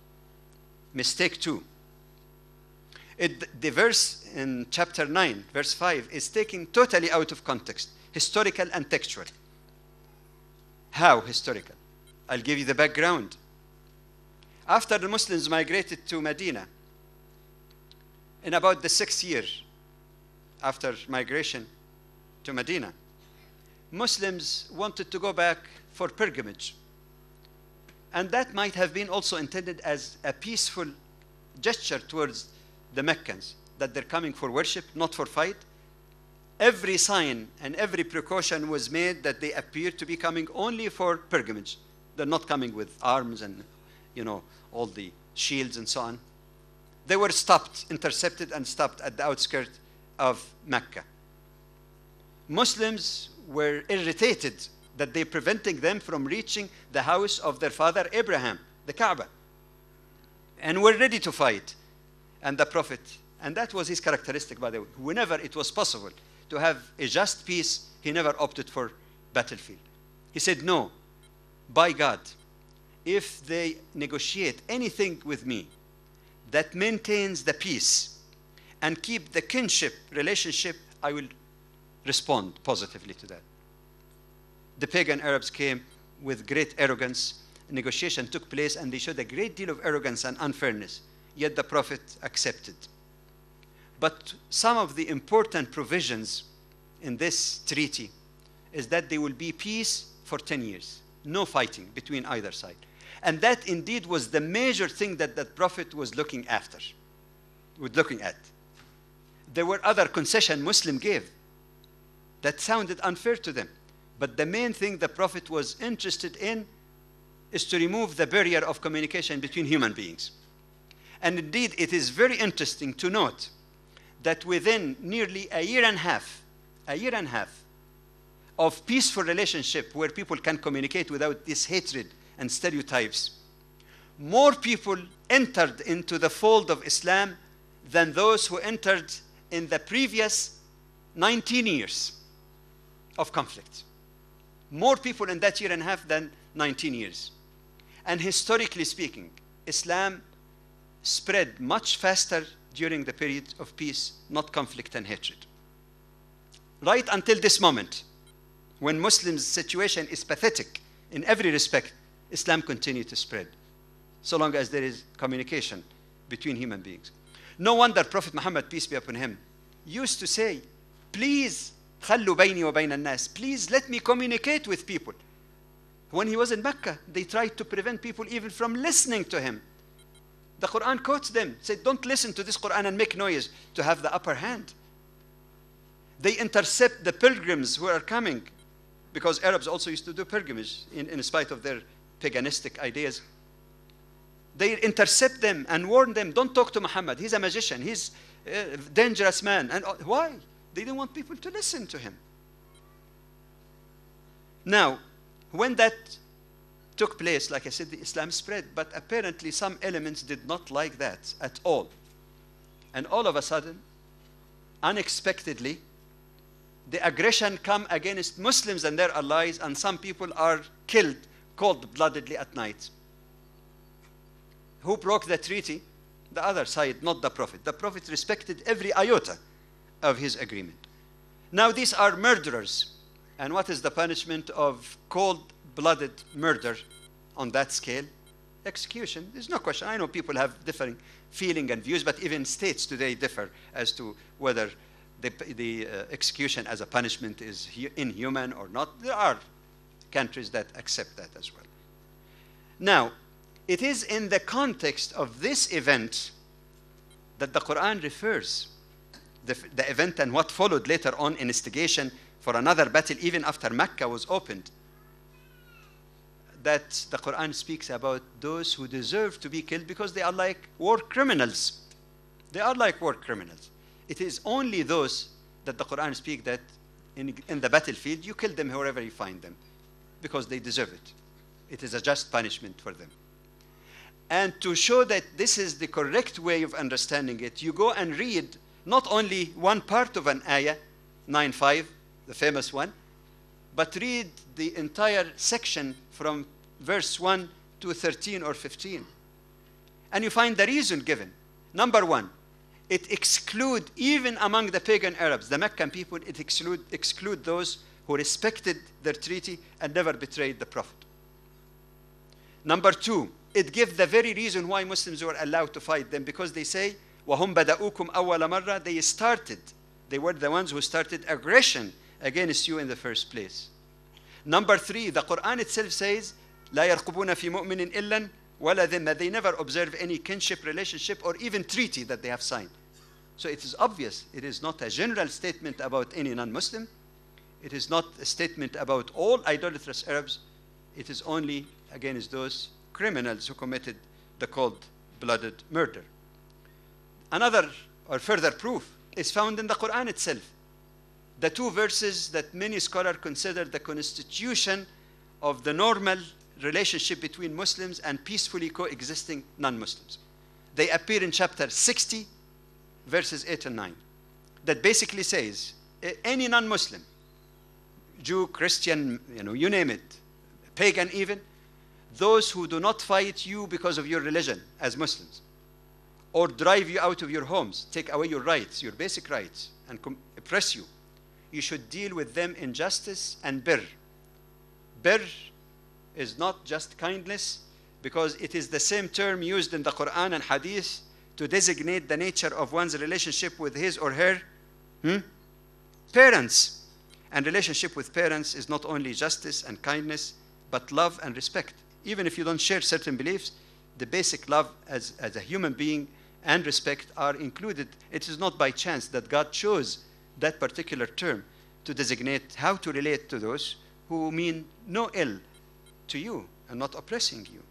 Mistake 2. The verse in chapter 9, verse 5, is taken totally out of context, historical and textual. How historical? I'll give you the background. After the Muslims migrated to Medina, in about the 6th year after migration to Medina, Muslims wanted to go back for pilgrimage. And that might have been also intended as a peaceful gesture towards the Meccans, that they're coming for worship, not for fight. Every sign and every precaution was made that they appeared to be coming only for pilgrimage. They're not coming with arms and, all the shields and so on. They were stopped, intercepted and stopped at the outskirts of Mecca. Muslims were irritated that they're preventing them from reaching the house of their father Abraham, the Kaaba, and were ready to fight. And the Prophet, and that was his characteristic, by the way, whenever it was possible to have a just peace, he never opted for battlefield. He said, no, by God, if they negotiate anything with me that maintains the peace and keep the kinship relationship, I will respond positively to that. The pagan Arabs came with great arrogance. A negotiation took place and they showed a great deal of arrogance and unfairness. Yet the Prophet accepted. But some of the important provisions in this treaty is that there will be peace for 10 years. No fighting between either side. And that indeed was the major thing that the Prophet was looking at. There were other concessions Muslims gave that sounded unfair to them. But the main thing the Prophet was interested in is to remove the barrier of communication between human beings. And indeed, it is very interesting to note that within nearly a year and a half of peaceful relationship where people can communicate without this hatred and stereotypes, more people entered into the fold of Islam than those who entered in the previous 19 years of conflict. More people in that year and a half than 19 years. And historically speaking, Islam spread much faster during the period of peace, not conflict and hatred. Right until this moment, when Muslims' situation is pathetic in every respect, Islam continued to spread, so long as there is communication between human beings. No wonder Prophet Muhammad, peace be upon him, used to say, please, خلوا بيني وبين الناس, please let me communicate with people. When he was in Mecca, they tried to prevent people even from listening to him. The Quran quotes them, said, don't listen to this Quran and make noise to have the upper hand. They intercept the pilgrims who are coming, because Arabs also used to do pilgrimage in spite of their paganistic ideas. They intercept them and warn them, don't talk to Muhammad, he's a magician, he's a dangerous man. And why? They didn't want people to listen to him. Now, when that took place, like I said, the Islam spread, but apparently some elements did not like that at all. And all of a sudden, unexpectedly, the aggression come against Muslims and their allies, and some people are killed cold-bloodedly at night. Who broke the treaty? The other side, not the Prophet. The Prophet respected every iota of his agreement. Now these are murderers. And what is the punishment of cold-blooded murder on that scale? Execution. There's no question. I know people have differing feeling and views, but even states today differ as to whether the execution as a punishment is inhuman or not. There are countries that accept that as well. Now, it is in the context of this event that the Quran refers the event and what followed later on, instigation for another battle even after Mecca was opened, that the Quran speaks about those who deserve to be killed because they are like war criminals. They are like war criminals. It is only those that the Quran speaks that in the battlefield you kill them wherever you find them because they deserve it. It is a just punishment for them. And to show that this is the correct way of understanding it, you go and read not only one part of an ayah, 9:5, the famous one, but read the entire section from verse 1 to 13 or 15. And you find the reason given. Number one, it exclude, even among the pagan Arabs, the Meccan people, it exclude those who respected their treaty and never betrayed the Prophet. Number two, it gives the very reason why Muslims were allowed to fight them, because they say, وَهُمْ بَدَأُوكُمْ أَوَّلَ مَرَّةٍ, they started They were the ones who started aggression against you in the first place. Number 3, the Quran itself says, لا يرقبون في مؤمن إلا ولا ذمة. They never observe any kinship relationship or even treaty that they have signed. So it is obvious, it is not a general statement about any non-Muslim. It is not a statement about all idolatrous Arabs. It is only against those criminals who committed the cold-blooded murder. Another or further proof is found in the Quran itself. The 2 verses that many scholars consider the constitution of the normal relationship between Muslims and peacefully coexisting non-Muslims. They appear in chapter 60, verses 8 and 9. That basically says, any non-Muslim, Jew, Christian, you name it, pagan even, those who do not fight you because of your religion as Muslims, or drive you out of your homes, take away your rights, your basic rights, and oppress you, you should deal with them in justice and birr. Birr is not just kindness, because it is the same term used in the Quran and Hadith to designate the nature of one's relationship with his or her parents. And relationship with parents is not only justice and kindness, but love and respect. Even if you don't share certain beliefs, the basic love as a human being and respect are included. It is not by chance that God chose that particular term to designate how to relate to those who mean no ill to you and not oppressing you.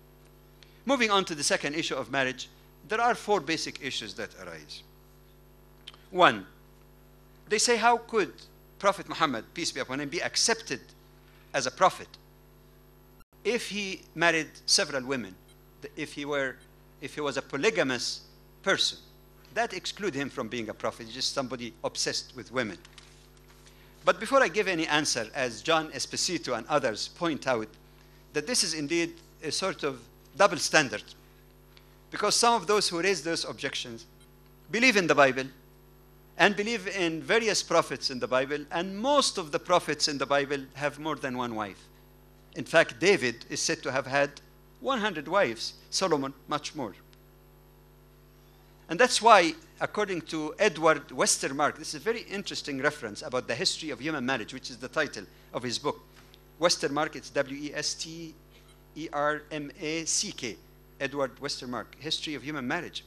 Moving on to the second issue of marriage, there are 4 basic issues that arise. 1, they say, how could Prophet Muhammad, peace be upon him, be accepted as a prophet if he married several women, if he was a polygamous person? That excludes him from being a prophet. He's just somebody obsessed with women. But before I give any answer, as John Esposito and others point out, that this is indeed a sort of double standard, because some of those who raise those objections believe in the Bible and believe in various prophets in the Bible, and most of the prophets in the Bible have more than one wife. In fact, David is said to have had 100 wives, Solomon much more. And that's why, according to Edward Westermarck, this is a very interesting reference about the history of human marriage, which is the title of his book. Westermarck, it's W-E-S-T-E-R-M-A-C-K, Edward Westermarck, History of Human Marriage.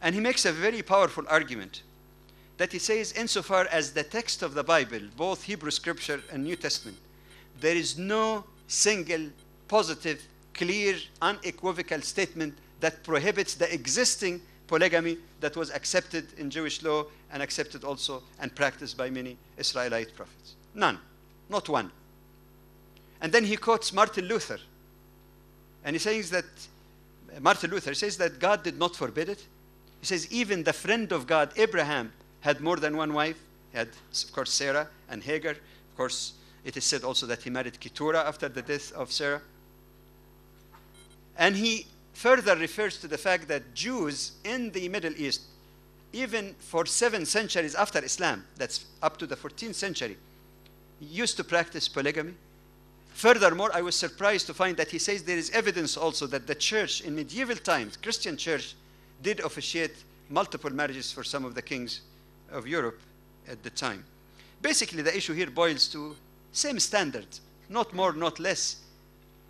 And he makes a very powerful argument that he says, insofar as the text of the Bible, both Hebrew Scripture and New Testament, there is no single positive, clear, unequivocal statement that prohibits the existing polygamy that was accepted in Jewish law and accepted also and practiced by many Israelite prophets. None, not one. And then he quotes Martin Luther. And he says that, Martin Luther says that God did not forbid it. He says even the friend of God, Abraham, had more than one wife. He had, of course, Sarah and Hagar. Of course, it is said also that he married Keturah after the death of Sarah. And he further refers to the fact that Jews in the Middle East, even for 7 centuries after Islam, that's up to the 14th century, used to practice polygamy. Furthermore, I was surprised to find that he says there is evidence also that the church in medieval times, Christian church, did officiate multiple marriages for some of the kings of Europe at the time. Basically, the issue here boils to same standard, not more, not less.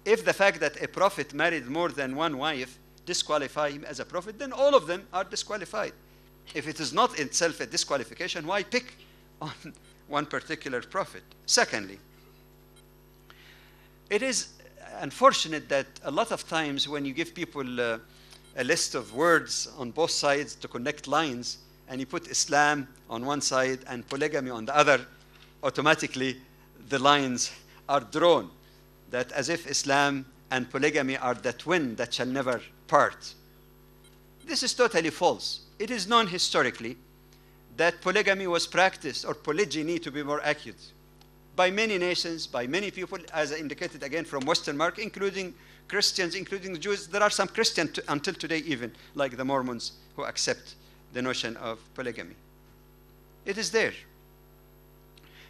If the fact that a prophet married more than one wife disqualify him as a prophet, then all of them are disqualified. If it is not itself a disqualification, why pick on one particular prophet? Secondly, it is unfortunate that a lot of times when you give people a list of words on both sides to connect lines, and you put Islam on one side and polygamy on the other, automatically the lines are drawn, that as if Islam and polygamy are the twin that shall never part. This is totally false. It is known historically that polygamy was practiced, or polygyny to be more accurate, by many nations, by many people, as I indicated again from Westermarck, including Christians, including the Jews. There are some Christians until today even, like the Mormons, who accept the notion of polygamy. It is there.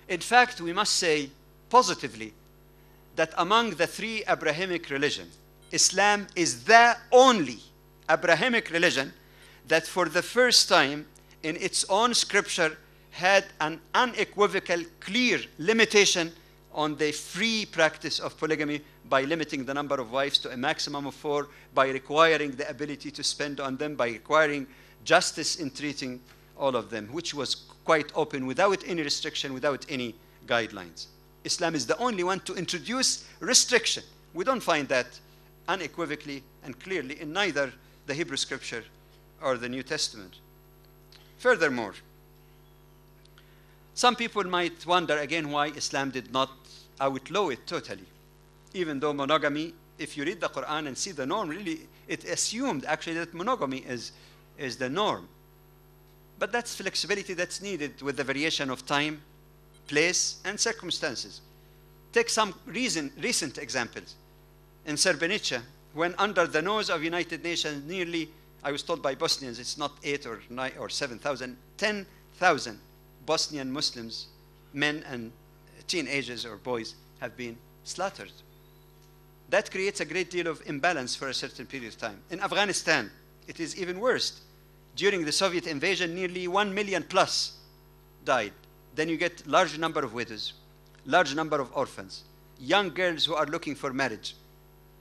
In fact, we must say positively that among the 3 Abrahamic religions, Islam is the only Abrahamic religion that for the first time in its own scripture had an unequivocal, clear limitation on the free practice of polygamy by limiting the number of wives to a maximum of 4, by requiring the ability to spend on them, by requiring justice in treating all of them, which was quite open without any restriction, without any guidelines. Islam is the only one to introduce restriction. We don't find that unequivocally and clearly in neither the Hebrew Scripture or the New Testament. Furthermore, some people might wonder again why Islam did not outlaw it totally. Even though monogamy, if you read the Quran and see the norm, really it assumed actually that monogamy is the norm. But that's flexibility that's needed with the variation of time, place, and circumstances. Take some recent examples. In Srebrenica, when under the nose of United Nations, nearly, I was told by Bosnians, it's not 8 or 9 or 7,000, 10,000 Bosnian Muslims, men and teenagers or boys, have been slaughtered. That creates a great deal of imbalance for a certain period of time. In Afghanistan, it is even worse. During the Soviet invasion, nearly 1 million plus died. Then you get large number of widows, large number of orphans, young girls who are looking for marriage.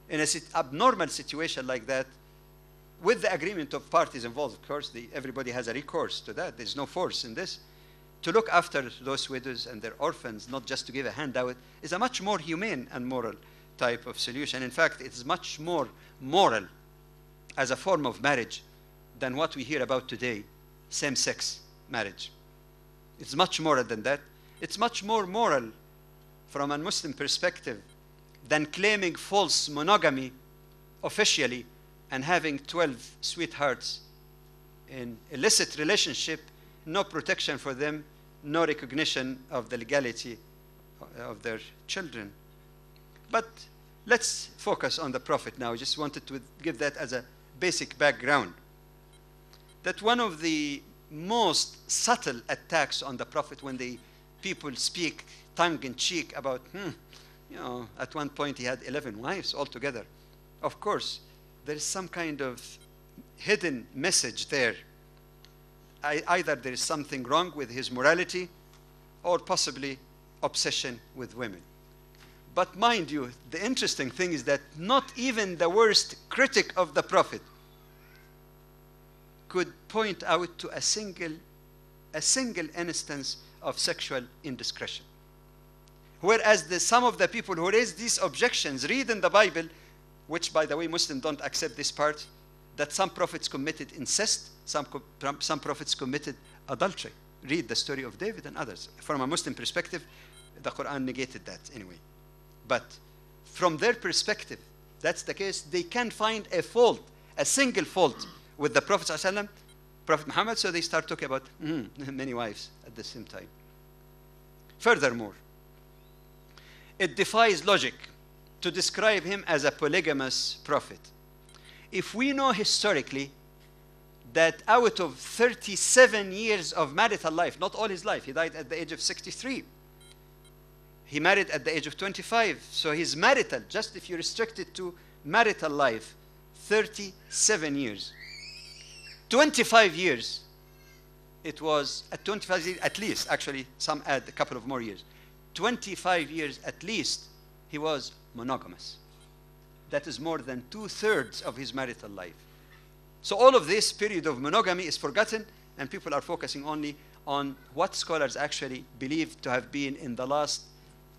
In an abnormal situation like that, with the agreement of parties involved, of course, everybody has a recourse to that. There's no force in this. To look after those widows and their orphans, not just to give a handout, is a much more humane and moral type of solution. In fact, it's much more moral as a form of marriage than what we hear about today, same-sex marriage. It's much more than that. It's much more moral from a Muslim perspective than claiming false monogamy officially and having 12 sweethearts in illicit relationship, no protection for them, no recognition of the legality of their children. But let's focus on the Prophet now. I just wanted to give that as a basic background. That one of the most subtle attacks on the Prophet, when the people speak tongue-in-cheek about, at one point he had 11 wives altogether. Of course, there is some kind of hidden message there. Either there is something wrong with his morality or possibly obsession with women. But mind you, the interesting thing is that not even the worst critic of the Prophet could point out to a single instance of sexual indiscretion. Whereas some of the people who raise these objections read in the Bible, which by the way Muslims don't accept this part, that some prophets committed incest, some prophets committed adultery. Read the story of David and others. From a Muslim perspective, the Quran negated that anyway. But from their perspective, that's the case. They can't find a fault, a single fault with the Prophet ﷺ, Prophet Muhammad, so they start talking about many wives at the same time. Furthermore, it defies logic to describe him as a polygamous prophet. If we know historically that out of 37 years of marital life, not all his life, he died at the age of 63. He married at the age of 25. So his marital, just if you restrict it to marital life, 37 years. 25 years, it was, at 25 years at least, actually some add a couple of more years. 25 years at least, he was monogamous. That is more than 2/3 of his marital life. So all of this period of monogamy is forgotten, and people are focusing only on what scholars actually believe to have been in the last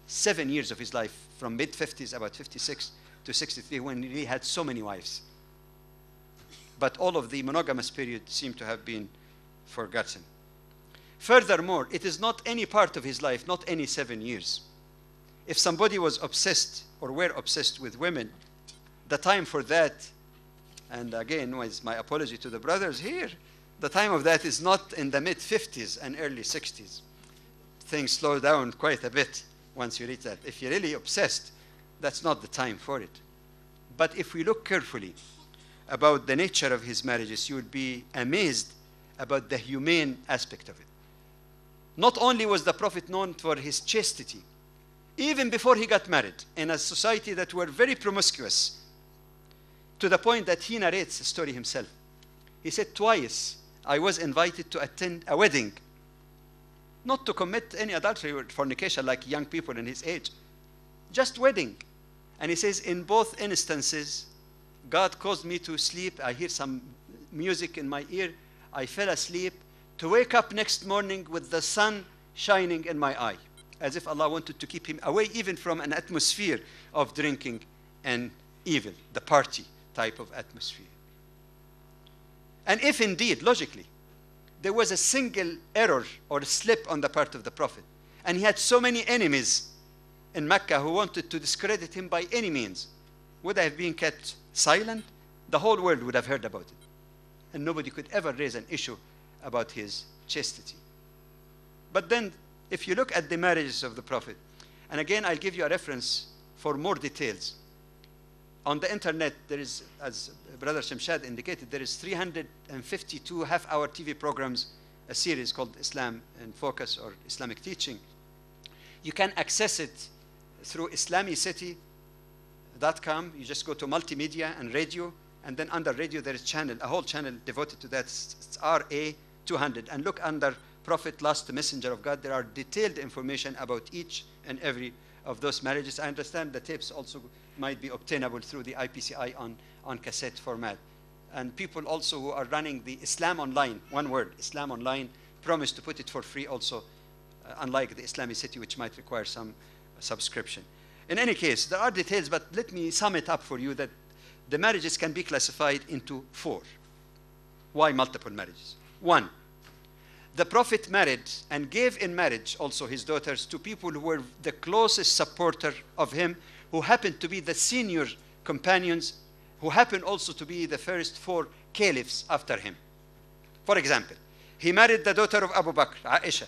7 years of his life, from mid-50s, about 56 to 63, when he had so many wives. But all of the monogamous period seemed to have been forgotten. Furthermore, it is not any part of his life, not any 7 years. If somebody was obsessed or were obsessed with women, the time for that, and again, with my apology to the brothers here, the time of that is not in the mid-50s and early 60s. Things slow down quite a bit once you reach that. If you're really obsessed, that's not the time for it. But if we look carefully about the nature of his marriages, you would be amazed about the humane aspect of it. Not only was the Prophet known for his chastity, even before he got married, in a society that were very promiscuous, to the point that he narrates the story himself. He said, twice I was invited to attend a wedding not to commit any adultery or fornication like young people in his age. Just wedding. And he says, in both instances, God caused me to sleep. I hear some music in my ear. I fell asleep to wake up next morning with the sun shining in my eye, as if Allah wanted to keep him away even from an atmosphere of drinking and evil, the party type of atmosphere. And if indeed, logically, there was a single error or slip on the part of the Prophet, and he had so many enemies in Mecca who wanted to discredit him by any means, would I have been kept silent? The whole world would have heard about it. And nobody could ever raise an issue about his chastity. But then, if you look at the marriages of the Prophet, and again, I'll give you a reference for more details. On the internet, there is, as Brother Shamshad indicated, there is 352 half-hour TV programs, a series called Islam in Focus or Islamic Teaching. You can access it through islamicity.com. You just go to multimedia and radio, and then under radio there is a whole channel devoted to that. It's RA 200, and look under Prophet, last messenger of God. There are detailed information about each and every of those marriages. I understand the tapes also might be obtainable through the IPCI on cassette format. And people also who are running the Islam Online, one word, Islam Online, promise to put it for free also, unlike the Islamicity, which might require some subscription. In any case, there are details, but let me sum it up for you that the marriages can be classified into 4. Why multiple marriages? 1, the Prophet married and gave in marriage also his daughters to people who were the closest supporter of him, who happened to be the senior companions, who happened also to be the first 4 caliphs after him. For example, he married the daughter of Abu Bakr, Aisha,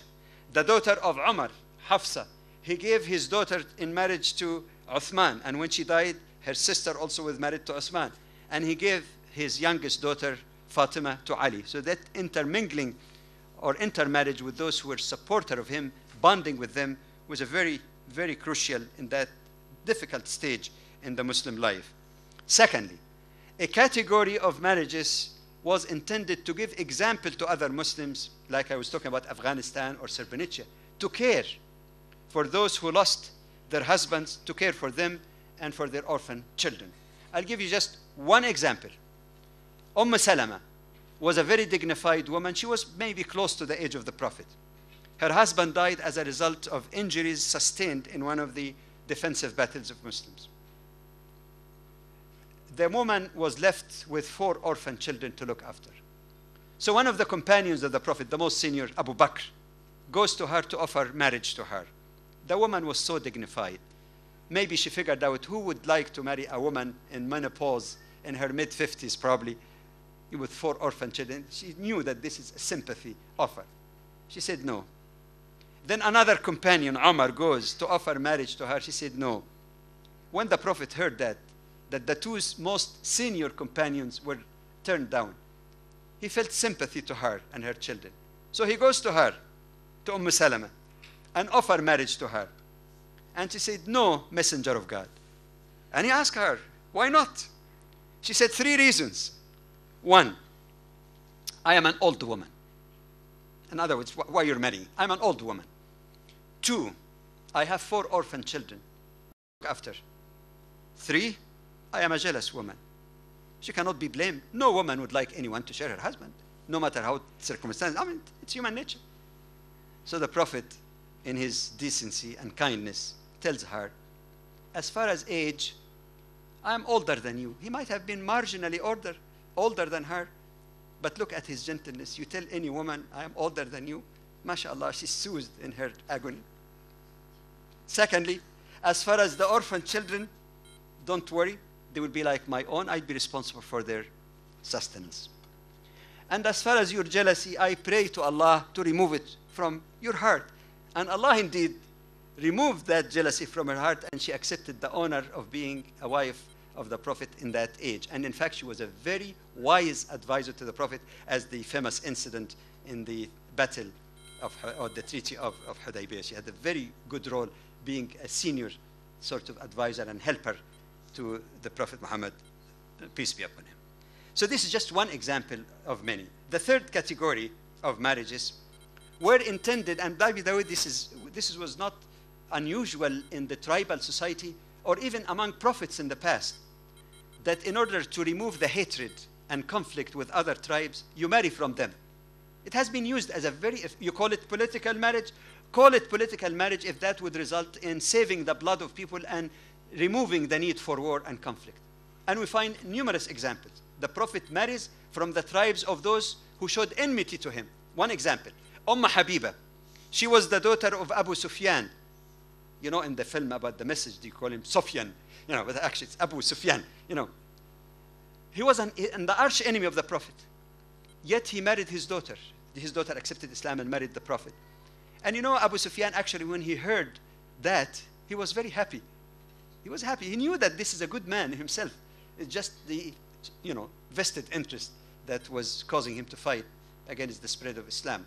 the daughter of Umar, Hafsa. He gave his daughter in marriage to Uthman, and when she died, her sister also was married to Uthman. And he gave his youngest daughter, Fatima, to Ali. So that intermingling or intermarriage with those who were supporter of him, bonding with them, was a very, very crucial in that difficult stage in the Muslim life. Secondly, a category of marriages was intended to give example to other Muslims, like I was talking about Afghanistan or Srebrenica, to care for those who lost their husbands, to care for them and for their orphan children. I'll give you just one example. Salama was a very dignified woman. She was maybe close to the age of the Prophet. Her husband died as a result of injuries sustained in one of the defensive battles of Muslims. The woman was left with 4 orphan children to look after. So one of the companions of the Prophet, the most senior, Abu Bakr, goes to her to offer marriage to her. The woman was so dignified. Maybe she figured out who would like to marry a woman in menopause in her mid-50s probably, with 4 orphan children. She knew that this is a sympathy offer. She said no. Then another companion, Umar, goes to offer marriage to her. She said no. When the Prophet heard that the 2 most senior companions were turned down, he felt sympathy to her and her children. So he goes to her, to Salama, and offer marriage to her. And she said, no, messenger of God. And he asked her, why not? She said 3 reasons. 1, I am an old woman. In other words, why you're marrying? I'm an old woman. 2, I have 4 orphan children. After 3, I am a jealous woman. She cannot be blamed. No woman would like anyone to share her husband, no matter how circumstances. I mean, it's human nature. So the Prophet, in his decency and kindness, tells her, as far as age, I'm older than you. He might have been marginally older than her, but look at his gentleness. You tell any woman, I am older than you, mashallah, she's soothed in her agony. Secondly, as far as the orphan children, don't worry, they will be like my own. I'd be responsible for their sustenance. And as far as your jealousy, I pray to Allah to remove it from your heart. And Allah indeed removed that jealousy from her heart, and she accepted the honor of being a wife of the Prophet in that age. And in fact, she was a very wise advisor to the Prophet, as the famous incident in the battle of, or the treaty of Hudaybiyah. She had a very good role, being a senior sort of advisor and helper to the Prophet Muhammad, peace be upon him. So this is just one example of many. The third category of marriages were intended, and by the way, this was not unusual in the tribal society or even among prophets in the past, that in order to remove the hatred and conflict with other tribes, you marry from them. It has been used as a very, if you call it political marriage, call it political marriage if that would result in saving the blood of people and removing the need for war and conflict. And we find numerous examples. The Prophet marries from the tribes of those who showed enmity to him. One example, Habiba. She was the daughter of Abu Sufyan. You know, in the film about the message, they call him Sufyan. You know, but actually it's Abu Sufyan. You know, he was the arch enemy of the Prophet. Yet he married his daughter. His daughter accepted Islam and married the Prophet. And you know, Abu Sufyan actually, when he heard that, he was very happy. He was happy. He knew that this is a good man himself. It's just the, you know, vested interest that was causing him to fight against the spread of Islam.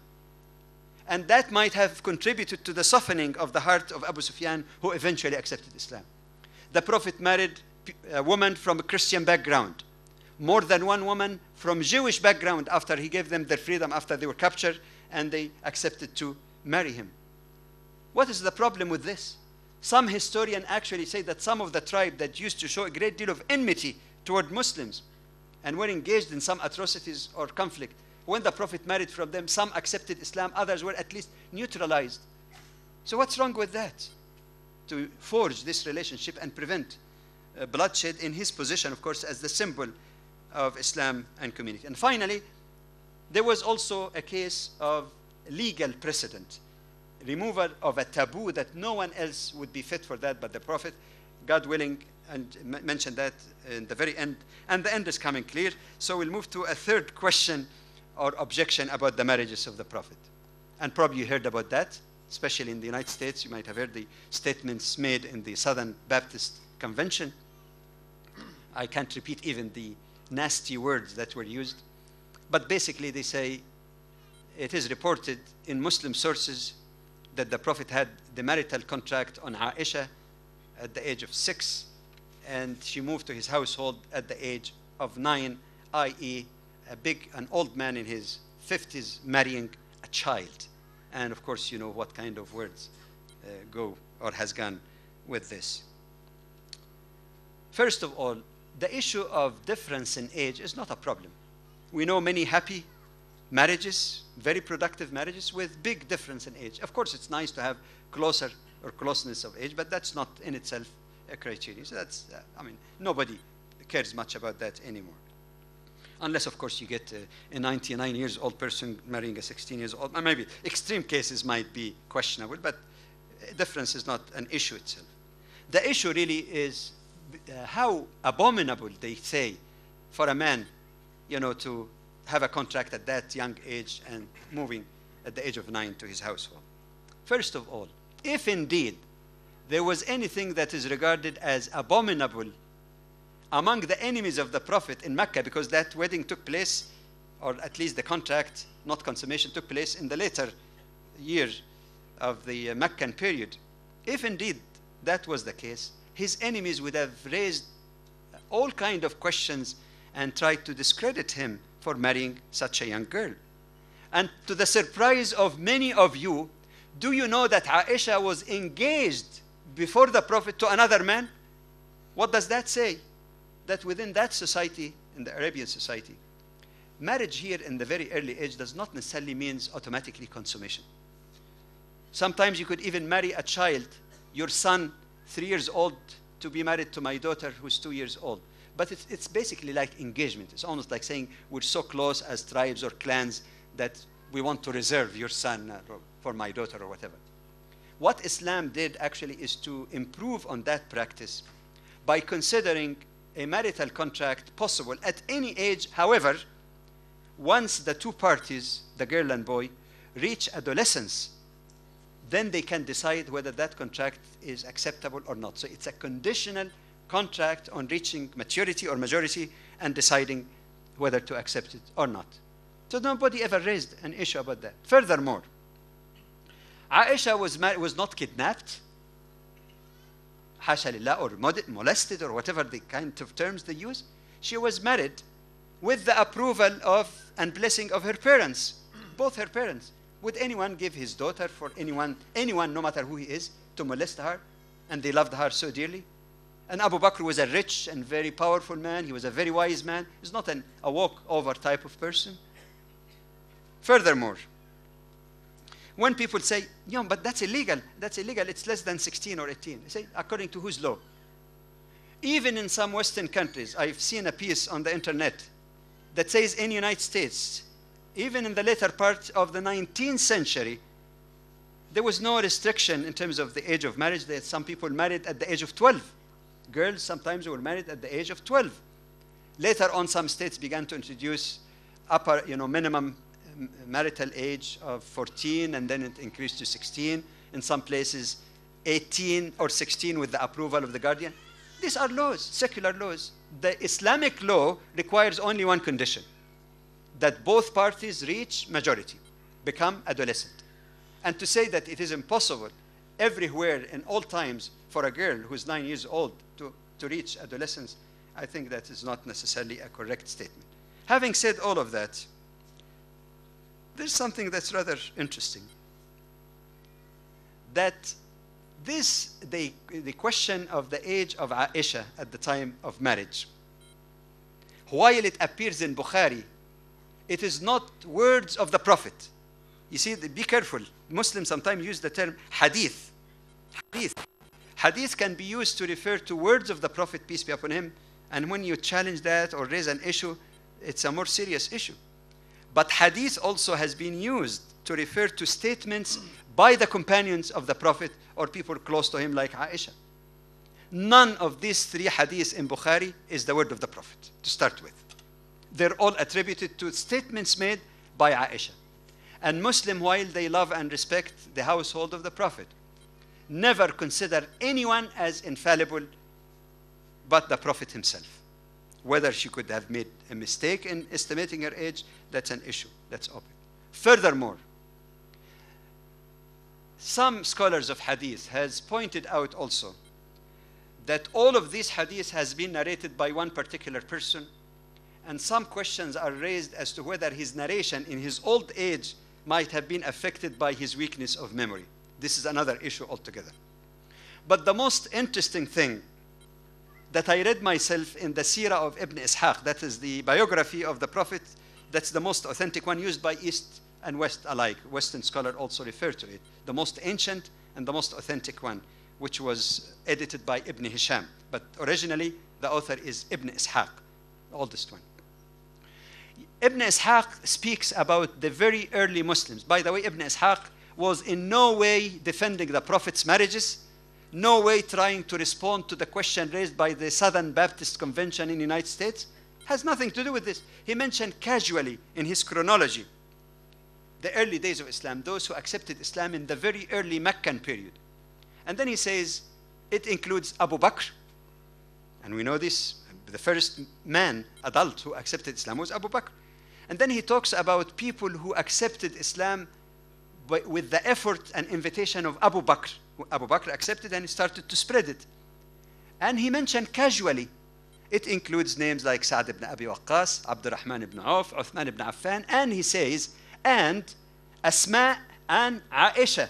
And that might have contributed to the softening of the heart of Abu Sufyan, who eventually accepted Islam. The Prophet married a woman from a Christian background. More than one woman from Jewish background after he gave them their freedom, after they were captured, and they accepted to marry him. What is the problem with this? Some historians actually say that some of the tribe that used to show a great deal of enmity toward Muslims and were engaged in some atrocities or conflict, when the Prophet married from them, some accepted Islam, others were at least neutralized. So what's wrong with that? To forge this relationship and prevent bloodshed in his position, of course, as the symbol of Islam and community. And finally, there was also a case of legal precedent, removal of a taboo that no one else would be fit for that but the Prophet, God willing, and mentioned that in the very end. And the end is coming clear. So we'll move to a third question or objection about the marriages of the Prophet. And probably you heard about that, especially in the United States. You might have heard the statements made in the Southern Baptist Convention. I can't repeat even the nasty words that were used. But basically they say, it is reported in Muslim sources that the Prophet had the marital contract on Aisha at the age of 6, and she moved to his household at the age of 9, i.e. an old man in his 50s marrying a child. And of course, you know what kind of words go or has gone with this. First of all, the issue of difference in age is not a problem. We know many happy marriages, very productive marriages with big difference in age. Of course, it's nice to have closer or closeness of age, but that's not in itself a criteria. So that's, I mean, nobody cares much about that anymore. Unless, of course, you get a 99 years old person marrying a 16 years old. Maybe extreme cases might be questionable, but difference is not an issue itself. The issue really is how abominable they say for a man, you know, to have a contract at that young age and moving at the age of 9 to his household. First of all, if indeed there was anything that is regarded as abominable among the enemies of the Prophet in Mecca, because that wedding took place, or at least the contract, not consummation, took place in the later years of the Meccan period. If indeed that was the case, his enemies would have raised all kinds of questions and tried to discredit him for marrying such a young girl. And to the surprise of many of you, do you know that Aisha was engaged before the Prophet to another man? What does that say? That within that society, in the Arabian society, marriage here in the very early age does not necessarily mean automatically consummation. Sometimes you could even marry a child, your son, 3 years old, to be married to my daughter who's 2 years old. But it's basically like engagement. It's almost like saying we're so close as tribes or clans that we want to reserve your son for my daughter or whatever. What Islam did actually is to improve on that practice by considering a marital contract possible at any age. However, once the two parties, the girl and boy, reach adolescence, then they can decide whether that contract is acceptable or not. So it's a conditional contract on reaching maturity or majority and deciding whether to accept it or not. So nobody ever raised an issue about that. Furthermore, Aisha was not kidnapped, hasha lillah, or molested, or whatever the kind of terms they use. She was married with the approval of and blessing of her parents, both her parents. Would anyone give his daughter for anyone, no matter who he is, to molest her? And they loved her so dearly. And Abu Bakr was a rich and very powerful man. He was a very wise man. He's not a walk-over type of person. Furthermore, when people say, yeah, but that's illegal, it's less than 16 or 18. I say, according to whose law? Even in some Western countries, I've seen a piece on the internet that says in the United States, even in the later part of the 19th century, there was no restriction in terms of the age of marriage. That some people married at the age of 12. Girls sometimes were married at the age of 12. Later on, some states began to introduce upper, minimum marital age of 14, and then it increased to 16. In some places, 18 or 16 with the approval of the guardian. These are laws, secular laws. The Islamic law requires only one condition, that both parties reach majority, become adolescent. And to say that it is impossible everywhere in all times for a girl who's 9 years old to reach adolescence, I think that is not necessarily a correct statement. Having said all of that, there's something that's rather interesting. That the question of the age of Aisha at the time of marriage, while it appears in Bukhari, it is not words of the Prophet. You see, be careful. Muslims sometimes use the term hadith. Hadith can be used to refer to words of the Prophet, peace be upon him, and when you challenge that or raise an issue, it's a more serious issue. But hadith also has been used to refer to statements by the companions of the Prophet or people close to him like Aisha. None of these three hadiths in Bukhari is the word of the Prophet, to start with. They're all attributed to statements made by Aisha. And Muslim, while they love and respect the household of the Prophet, never consider anyone as infallible but the Prophet himself. Whether she could have made a mistake in estimating her age, that's an issue, that's open. Furthermore, some scholars of hadith has pointed out also that all of these hadiths has been narrated by one particular person, and some questions are raised as to whether his narration in his old age might have been affected by his weakness of memory. This is another issue altogether. But the most interesting thing that I read myself in the Seerah of Ibn Ishaq, that is the biography of the Prophet, that's the most authentic one, used by East and West alike. Western scholars also refer to it. The most ancient and the most authentic one, which was edited by Ibn Hisham. But originally, the author is Ibn Ishaq, the oldest one. Ibn Ishaq speaks about the very early Muslims. By the way, Ibn Ishaq was in no way defending the Prophet's marriages, no way trying to respond to the question raised by the Southern Baptist Convention in the United States. Has nothing to do with this. He mentioned casually in his chronology the early days of Islam, those who accepted Islam in the very early Meccan period. And then he says it includes Abu Bakr. And we know this, the first man, adult, who accepted Islam was Abu Bakr. And then he talks about people who accepted Islam with the effort and invitation of Abu Bakr. Abu Bakr accepted and he started to spread it. And he mentioned casually, it includes names like Sa'd ibn Abi Waqqas, Abdurrahman ibn Auf, Uthman ibn Affan, and he says, and Asma and Aisha,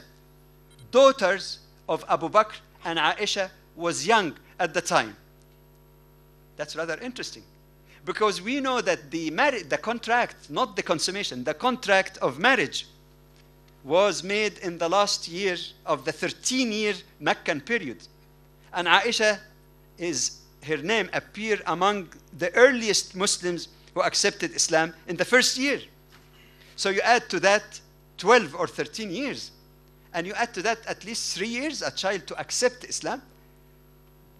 daughters of Abu Bakr, and Aisha was young at the time. That's rather interesting, because we know that the contract, not the consummation, the contract of marriage was made in the last year of the 13-year Meccan period. And Aisha, her name appear among the earliest Muslims who accepted Islam in the first year. So you add to that 12 or 13 years, and you add to that at least 3 years, a child to accept Islam.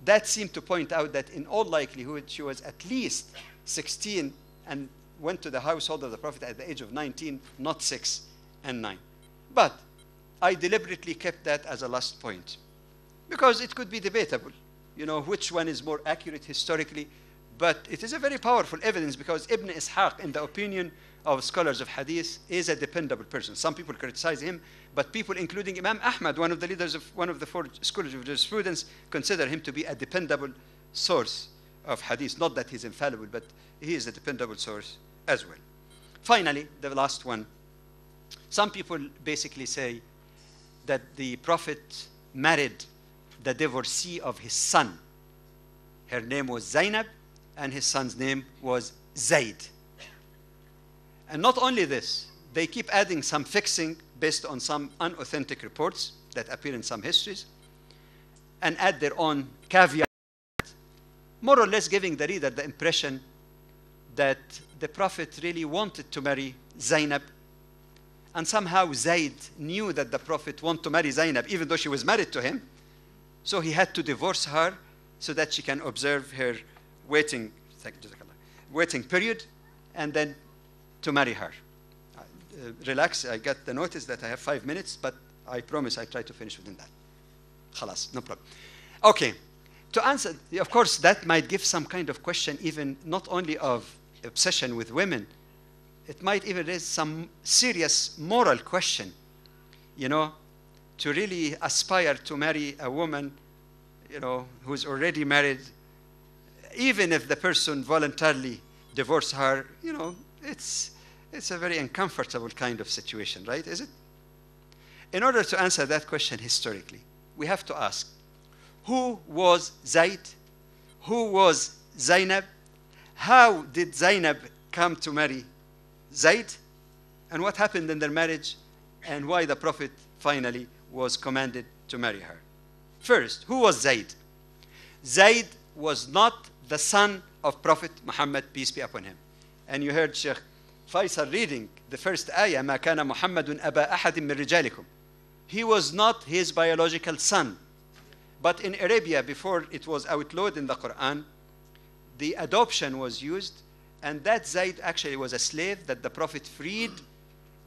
That seemed to point out that in all likelihood she was at least 16 and went to the household of the Prophet at the age of 19, not 6 and 9. But I deliberately kept that as a last point, because it could be debatable, which one is more accurate historically. But it is a very powerful evidence, because Ibn Ishaq, in the opinion of scholars of hadith, is a dependable person. Some people criticize him, but people, including Imam Ahmad, one of the leaders of one of the 4 schools of jurisprudence, consider him to be a dependable source of hadith. Not that he's infallible, but he is a dependable source as well. Finally, the last one, Some people basically say that the Prophet married the divorcee of his son. Her name was Zainab, and his son's name was Zayd. And not only this, they keep adding some fixing based on some unauthentic reports that appear in some histories, and add their own caveat, more or less giving the reader the impression that the Prophet really wanted to marry Zainab, and somehow Zayd knew that the Prophet wanted to marry Zainab even though she was married to him, so he had to divorce her so that she can observe her waiting period and then to marry her. Relax, I got the notice that I have 5 minutes, but I promise I try to finish within that. Khalas, no problem. Okay, to answer, of course, that might give some kind of question, even not only of obsession with women, it might even raise some serious moral question, you know, to really aspire to marry a woman, you know, who's already married, even if the person voluntarily divorced her, you know, it's a very uncomfortable kind of situation, right? Is it? In order to answer that question historically, we have to ask, who was Zayd? Who was Zainab? How did Zainab come to marry Zayd? And what happened in their marriage? And why the Prophet finally was commanded to marry her? First, who was Zayd? Zayd was not the son of Prophet Muhammad, peace be upon him. And you heard Sheikh Faisal reading the first ayah, مَا كَانَ مُحَمَّدٌ أَبَا أَحَدٍ مِّن رِجَالِكُمْ. He was not his biological son. But in Arabia, before it was outlawed in the Quran, the adoption was used, and that Zayd actually was a slave that the Prophet freed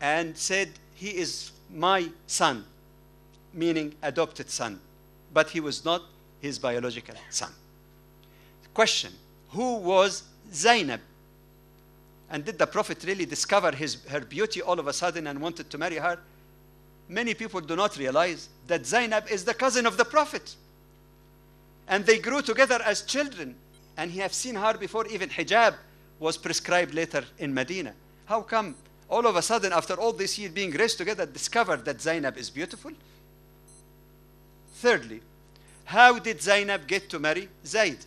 and said, he is my son, meaning adopted son. But he was not his biological son. Question, who was Zainab? And did the Prophet really discover her beauty all of a sudden and wanted to marry her? Many people do not realize that Zainab is the cousin of the Prophet. And they grew together as children. And he have seen her before even hijab was prescribed later in Medina. How come all of a sudden, after all this years being raised together, discovered that Zainab is beautiful? Thirdly, how did Zainab get to marry Zayd?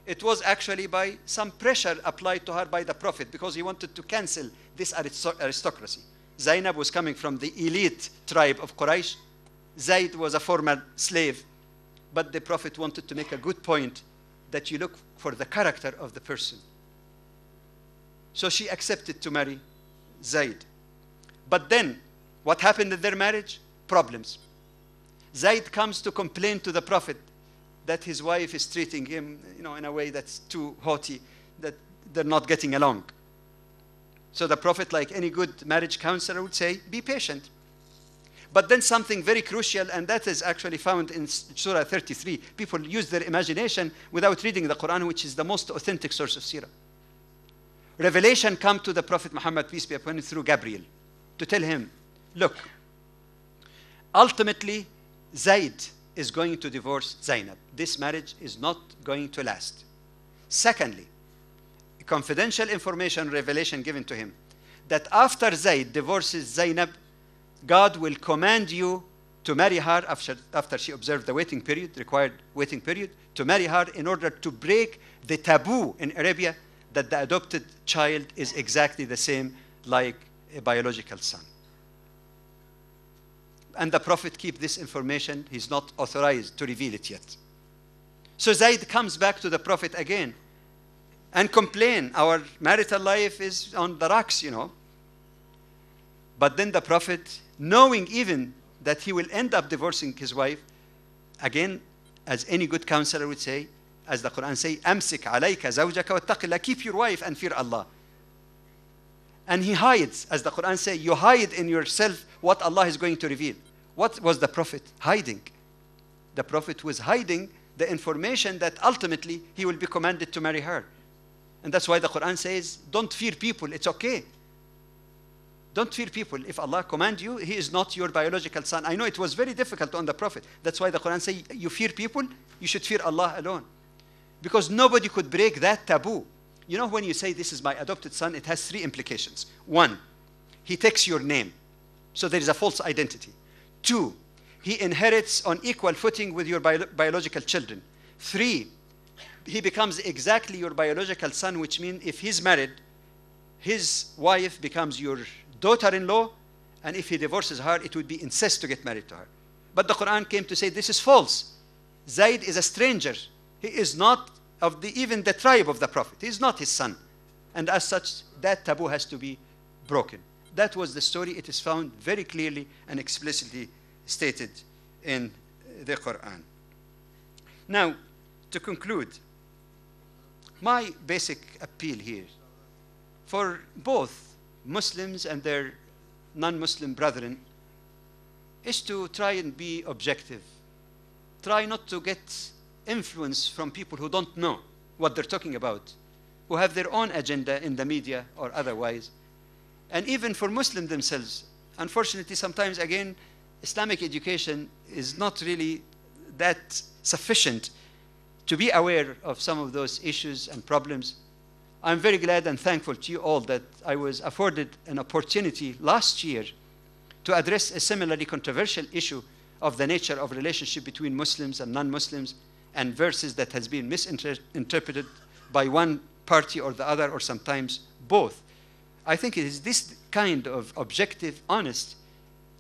It was actually by some pressure applied to her by the Prophet, because he wanted to cancel this aristocracy. Zainab was coming from the elite tribe of Quraysh. Zayd was a former slave. But the Prophet wanted to make a good point that you look for the character of the person. So she accepted to marry Zayd. But then, what happened in their marriage? Problems. Zayd comes to complain to the Prophet that his wife is treating him, you know, in a way that's too haughty, that they're not getting along. So the Prophet, like any good marriage counselor, would say, be patient. But then something very crucial, and that is actually found in Surah 33. People use their imagination without reading the Quran, which is the most authentic source of seerah. Revelation come to the Prophet Muhammad, peace be upon him, through Gabriel, to tell him, look, ultimately, Zayd is going to divorce Zainab. This marriage is not going to last. Secondly, confidential information, revelation given to him, that after Zayd divorces Zainab, God will command you to marry her after she observed the waiting period, required waiting period, to marry her in order to break the taboo in Arabia that the adopted child is exactly the same like a biological son. And the Prophet keeps this information. He's not authorized to reveal it yet. So Zayd comes back to the Prophet again and complain, our marital life is on the rocks, you know. But then the Prophet, knowing even that he will end up divorcing his wife, again, as any good counselor would say, as the Quran says, أَمْسِكْ عَلَيْكَ زَوْجَكَ وَاتَّقِ اللَّهَ. Keep your wife and fear Allah. And he hides, as the Quran says, you hide in yourself what Allah is going to reveal. What was the Prophet hiding? The Prophet was hiding the information that ultimately he will be commanded to marry her. And that's why the Quran says, don't fear people, it's okay. Don't fear people. If Allah commands you, he is not your biological son. I know it was very difficult on the Prophet. That's why the Quran says, you fear people, you should fear Allah alone. Because nobody could break that taboo. You know, when you say this is my adopted son, it has three implications. One, he takes your name. So there is a false identity. 2, he inherits on equal footing with your biological children. 3, he becomes exactly your biological son, which means if he's married, his wife becomes your daughter-in-law, and if he divorces her, it would be incest to get married to her. But the Quran came to say this is false. Zayd is a stranger. He is not of even the tribe of the Prophet. He is not his son. And as such, that taboo has to be broken. That was the story. It is found very clearly and explicitly stated in the Quran. Now, to conclude, my basic appeal here for both Muslims and their non-Muslim brethren is to try and be objective. Try not to get influence from people who don't know what they're talking about, who have their own agenda in the media or otherwise. And even for Muslims themselves, unfortunately, sometimes again, Islamic education is not really that sufficient to be aware of some of those issues and problems. I'm very glad and thankful to you all that I was afforded an opportunity last year to address a similarly controversial issue of the nature of relationship between Muslims and non-Muslims, and verses that has been misinterpreted by one party or the other, or sometimes both. I think it is this kind of objective, honest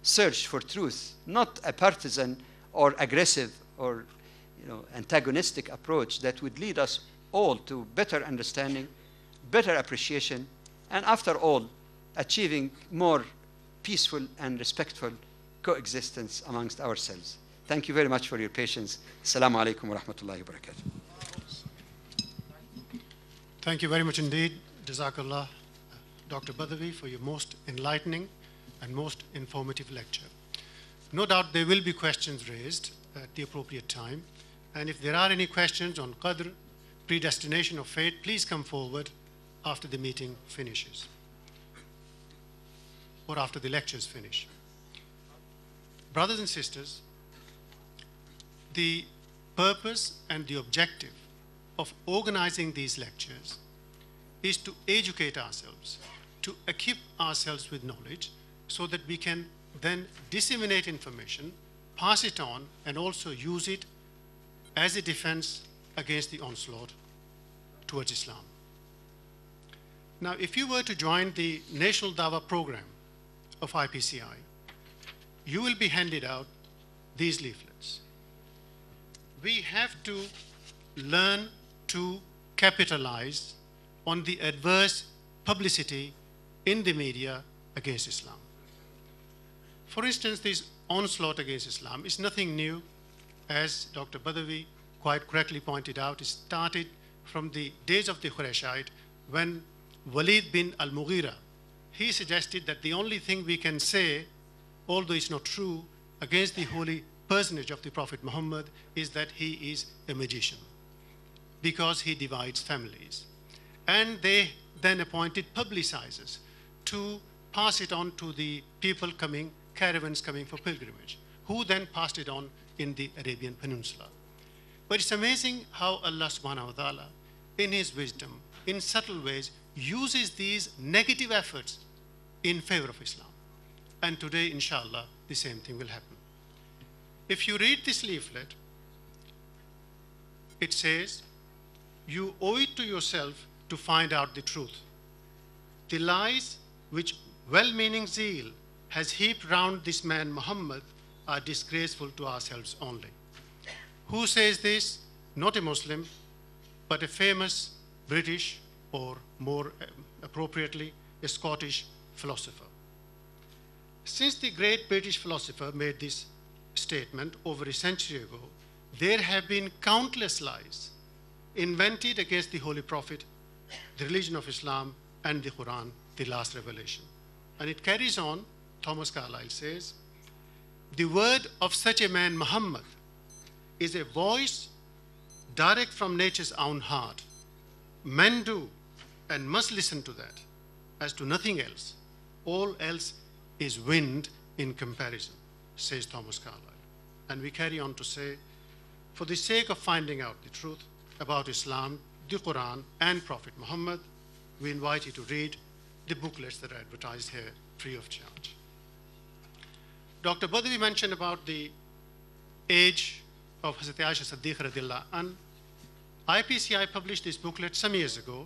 search for truth, not a partisan or aggressive or antagonistic approach, that would lead us all to better understanding, better appreciation, and after all, achieving more peaceful and respectful coexistence amongst ourselves. Thank you very much for your patience. Assalamu alaikum wa rahmatullahi wa barakatuh. Thank you very much indeed, Jazakallah, Dr. Badawi, for your most enlightening and most informative lecture. No doubt there will be questions raised at the appropriate time. And if there are any questions on Qadr, predestination of fate, please come forward after the meeting finishes or after the lectures finish. Brothers and sisters, the purpose and the objective of organizing these lectures is to educate ourselves, to equip ourselves with knowledge so that we can then disseminate information, pass it on, and also use it as a defense against the onslaught towards Islam. Now, if you were to join the National Dawah program of IPCI, you will be handed out these leaflets. We have to learn to capitalize on the adverse publicity in the media against Islam. For instance, this onslaught against Islam is nothing new. As Dr. Badawi quite correctly pointed out, it started from the days of the Qurayshite when Walid bin al-Mughira, he suggested that the only thing we can say, although it's not true, against the holy personage of the Prophet Muhammad is that he is a magician because he divides families. And they then appointed publicizers to pass it on to the people coming, caravans coming for pilgrimage, who then passed it on in the Arabian Peninsula. But it's amazing how Allah subhanahu wa ta'ala, in his wisdom, in subtle ways, uses these negative efforts in favor of Islam. And today, inshallah, the same thing will happen. If you read this leaflet, it says, you owe it to yourself to find out the truth. The lies which well-meaning zeal has heaped round this man Muhammad are disgraceful to ourselves only. Who says this? Not a Muslim, but a famous British, or more appropriately, a Scottish philosopher. Since the great British philosopher made this statement over a century ago, there have been countless lies invented against the Holy Prophet, the religion of Islam, and the Quran, the last revelation. And it carries on. Thomas Carlyle says, the word of such a man, Muhammad, is a voice direct from nature's own heart. Men do and must listen to that, as to nothing else. All else is wind in comparison, says Thomas Carlyle. And we carry on to say, for the sake of finding out the truth about Islam, the Quran, and Prophet Muhammad, we invite you to read the booklets that are advertised here free of charge. Dr. Badawi mentioned about the age of Hazrat Aisha Siddiq radiallahu anha. IPCI published this booklet some years ago,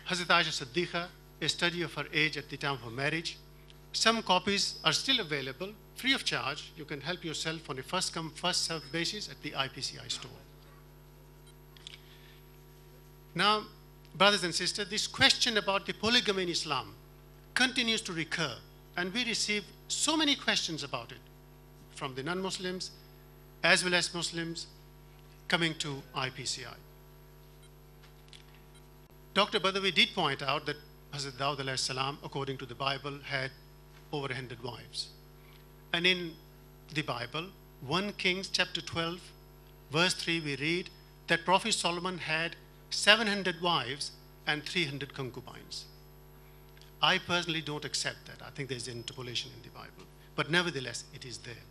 Hazrat Aisha Siddiqa, a study of her age at the time of her marriage. Some copies are still available, free of charge. You can help yourself on a first-come, first-served basis at the IPCI store. Now, brothers and sisters, this question about the polygamy in Islam continues to recur, and we receive so many questions about it from the non-Muslims as well as Muslims coming to IPCI. Dr. Badawi did point out that Hazrat Dawud alayhi salam, according to the Bible, had over 100 wives. And in the Bible, 1 Kings chapter 12, verse 3, we read that Prophet Solomon had 700 wives and 300 concubines. I personally don't accept that. I think there's an interpolation in the Bible. But nevertheless, it is there.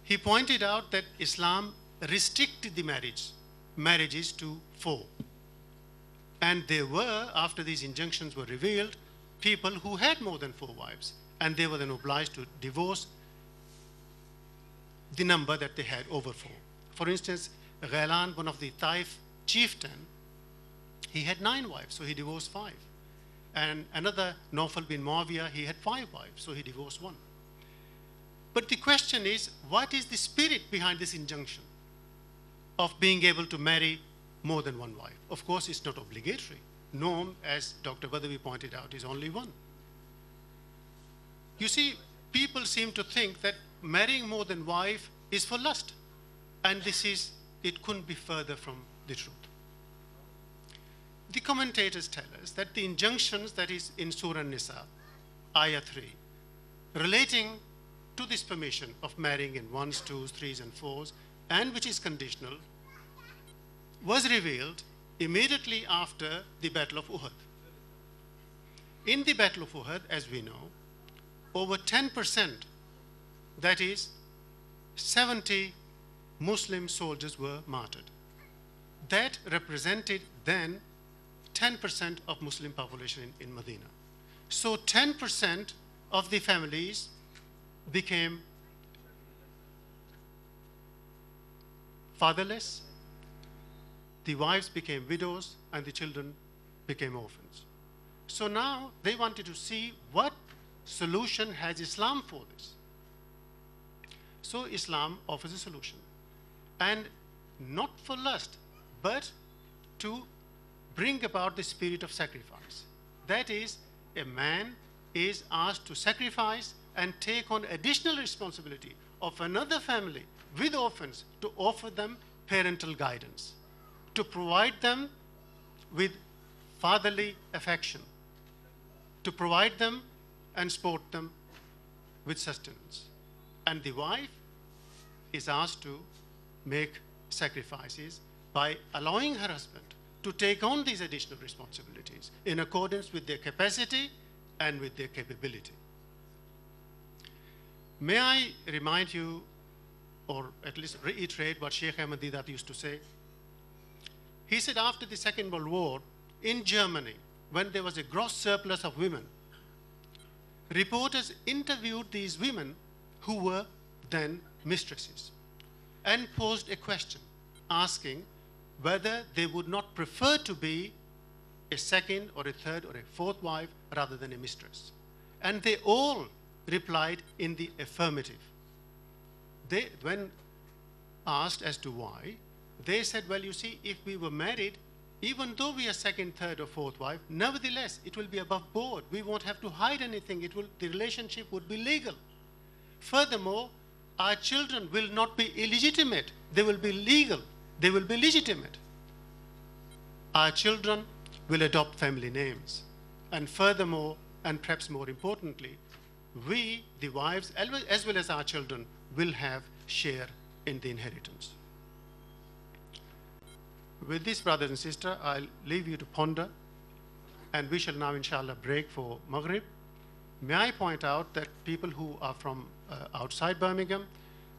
He pointed out that Islam restricted the marriages to 4. And there were, after these injunctions were revealed, people who had more than 4 wives, and they were then obliged to divorce the number that they had over 4. For instance, Ghailan, one of the Taif chieftain, he had 9 wives, so he divorced 5. And another, Nawfal bin Muawiyah, he had 5 wives, so he divorced 1. But the question is, what is the spirit behind this injunction of being able to marry more than 1 wife? Of course, it's not obligatory. Norm, as Dr. Badawi pointed out, is only 1. You see, people seem to think that marrying more than wife is for lust. And it couldn't be further from the truth. The commentators tell us that the injunctions that is in Surah Nisa, Ayah 3, relating to this permission of marrying in 1s, 2s, 3s, and 4s, and which is conditional, was revealed immediately after the Battle of Uhud. In the Battle of Uhud, as we know, over 10%, that is 70 Muslim soldiers were martyred. That represented then 10% of Muslim population in Medina. So 10% of the families became fatherless, the wives became widows, and the children became orphans. So now they wanted to see what solution has Islam for this. So Islam offers a solution, and not for lust, but to bring about the spirit of sacrifice. That is, a man is asked to sacrifice and take on additional responsibility of another family with orphans to offer them parental guidance, to provide them with fatherly affection, to provide them and support them with sustenance. And the wife is asked to make sacrifices by allowing her husband to take on these additional responsibilities in accordance with their capacity and with their capability. May I remind you, or at least reiterate what Sheikh Ahmad Didat used to say? He said after the Second World War, in Germany, when there was a gross surplus of women, reporters interviewed these women who were then mistresses and posed a question asking whether they would not prefer to be a second or a third or a fourth wife rather than a mistress. And they all replied in the affirmative. When asked as to why, they said, well, you see, if we were married, even though we are second, third, or fourth wife, nevertheless, it will be above board. We won't have to hide anything. The relationship would be legal. Furthermore, our children will not be illegitimate. They will be legal. They will be legitimate. Our children will adopt family names. And furthermore, and perhaps more importantly, we, the wives, as well as our children, will have share in the inheritance. With this, brothers and sisters, I'll leave you to ponder, and we shall now, inshallah, break for Maghrib. May I point out that people who are from outside Birmingham,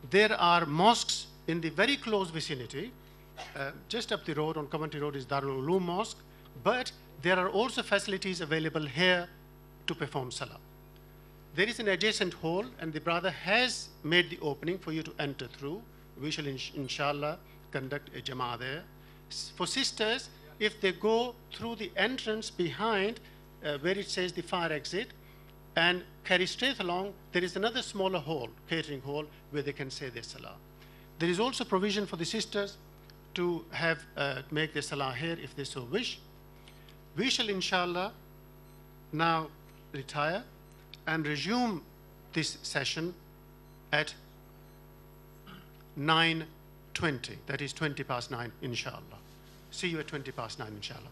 there are mosques in the very close vicinity. Just up the road on Coventry Road is Darul Uloom Mosque, but there are also facilities available here to perform Salah. There is an adjacent hall, and the brother has made the opening for you to enter through. We shall inshallah conduct a jama'ah there. For sisters, if they go through the entrance behind where it says the fire exit and carry straight along, there is another smaller hall, catering hall, where they can say their salah. There is also provision for the sisters to have make their salah here if they so wish. We shall inshallah now retire and resume this session at 9:20, that is 20 past 9, inshallah. See you at 20 past 9, inshallah.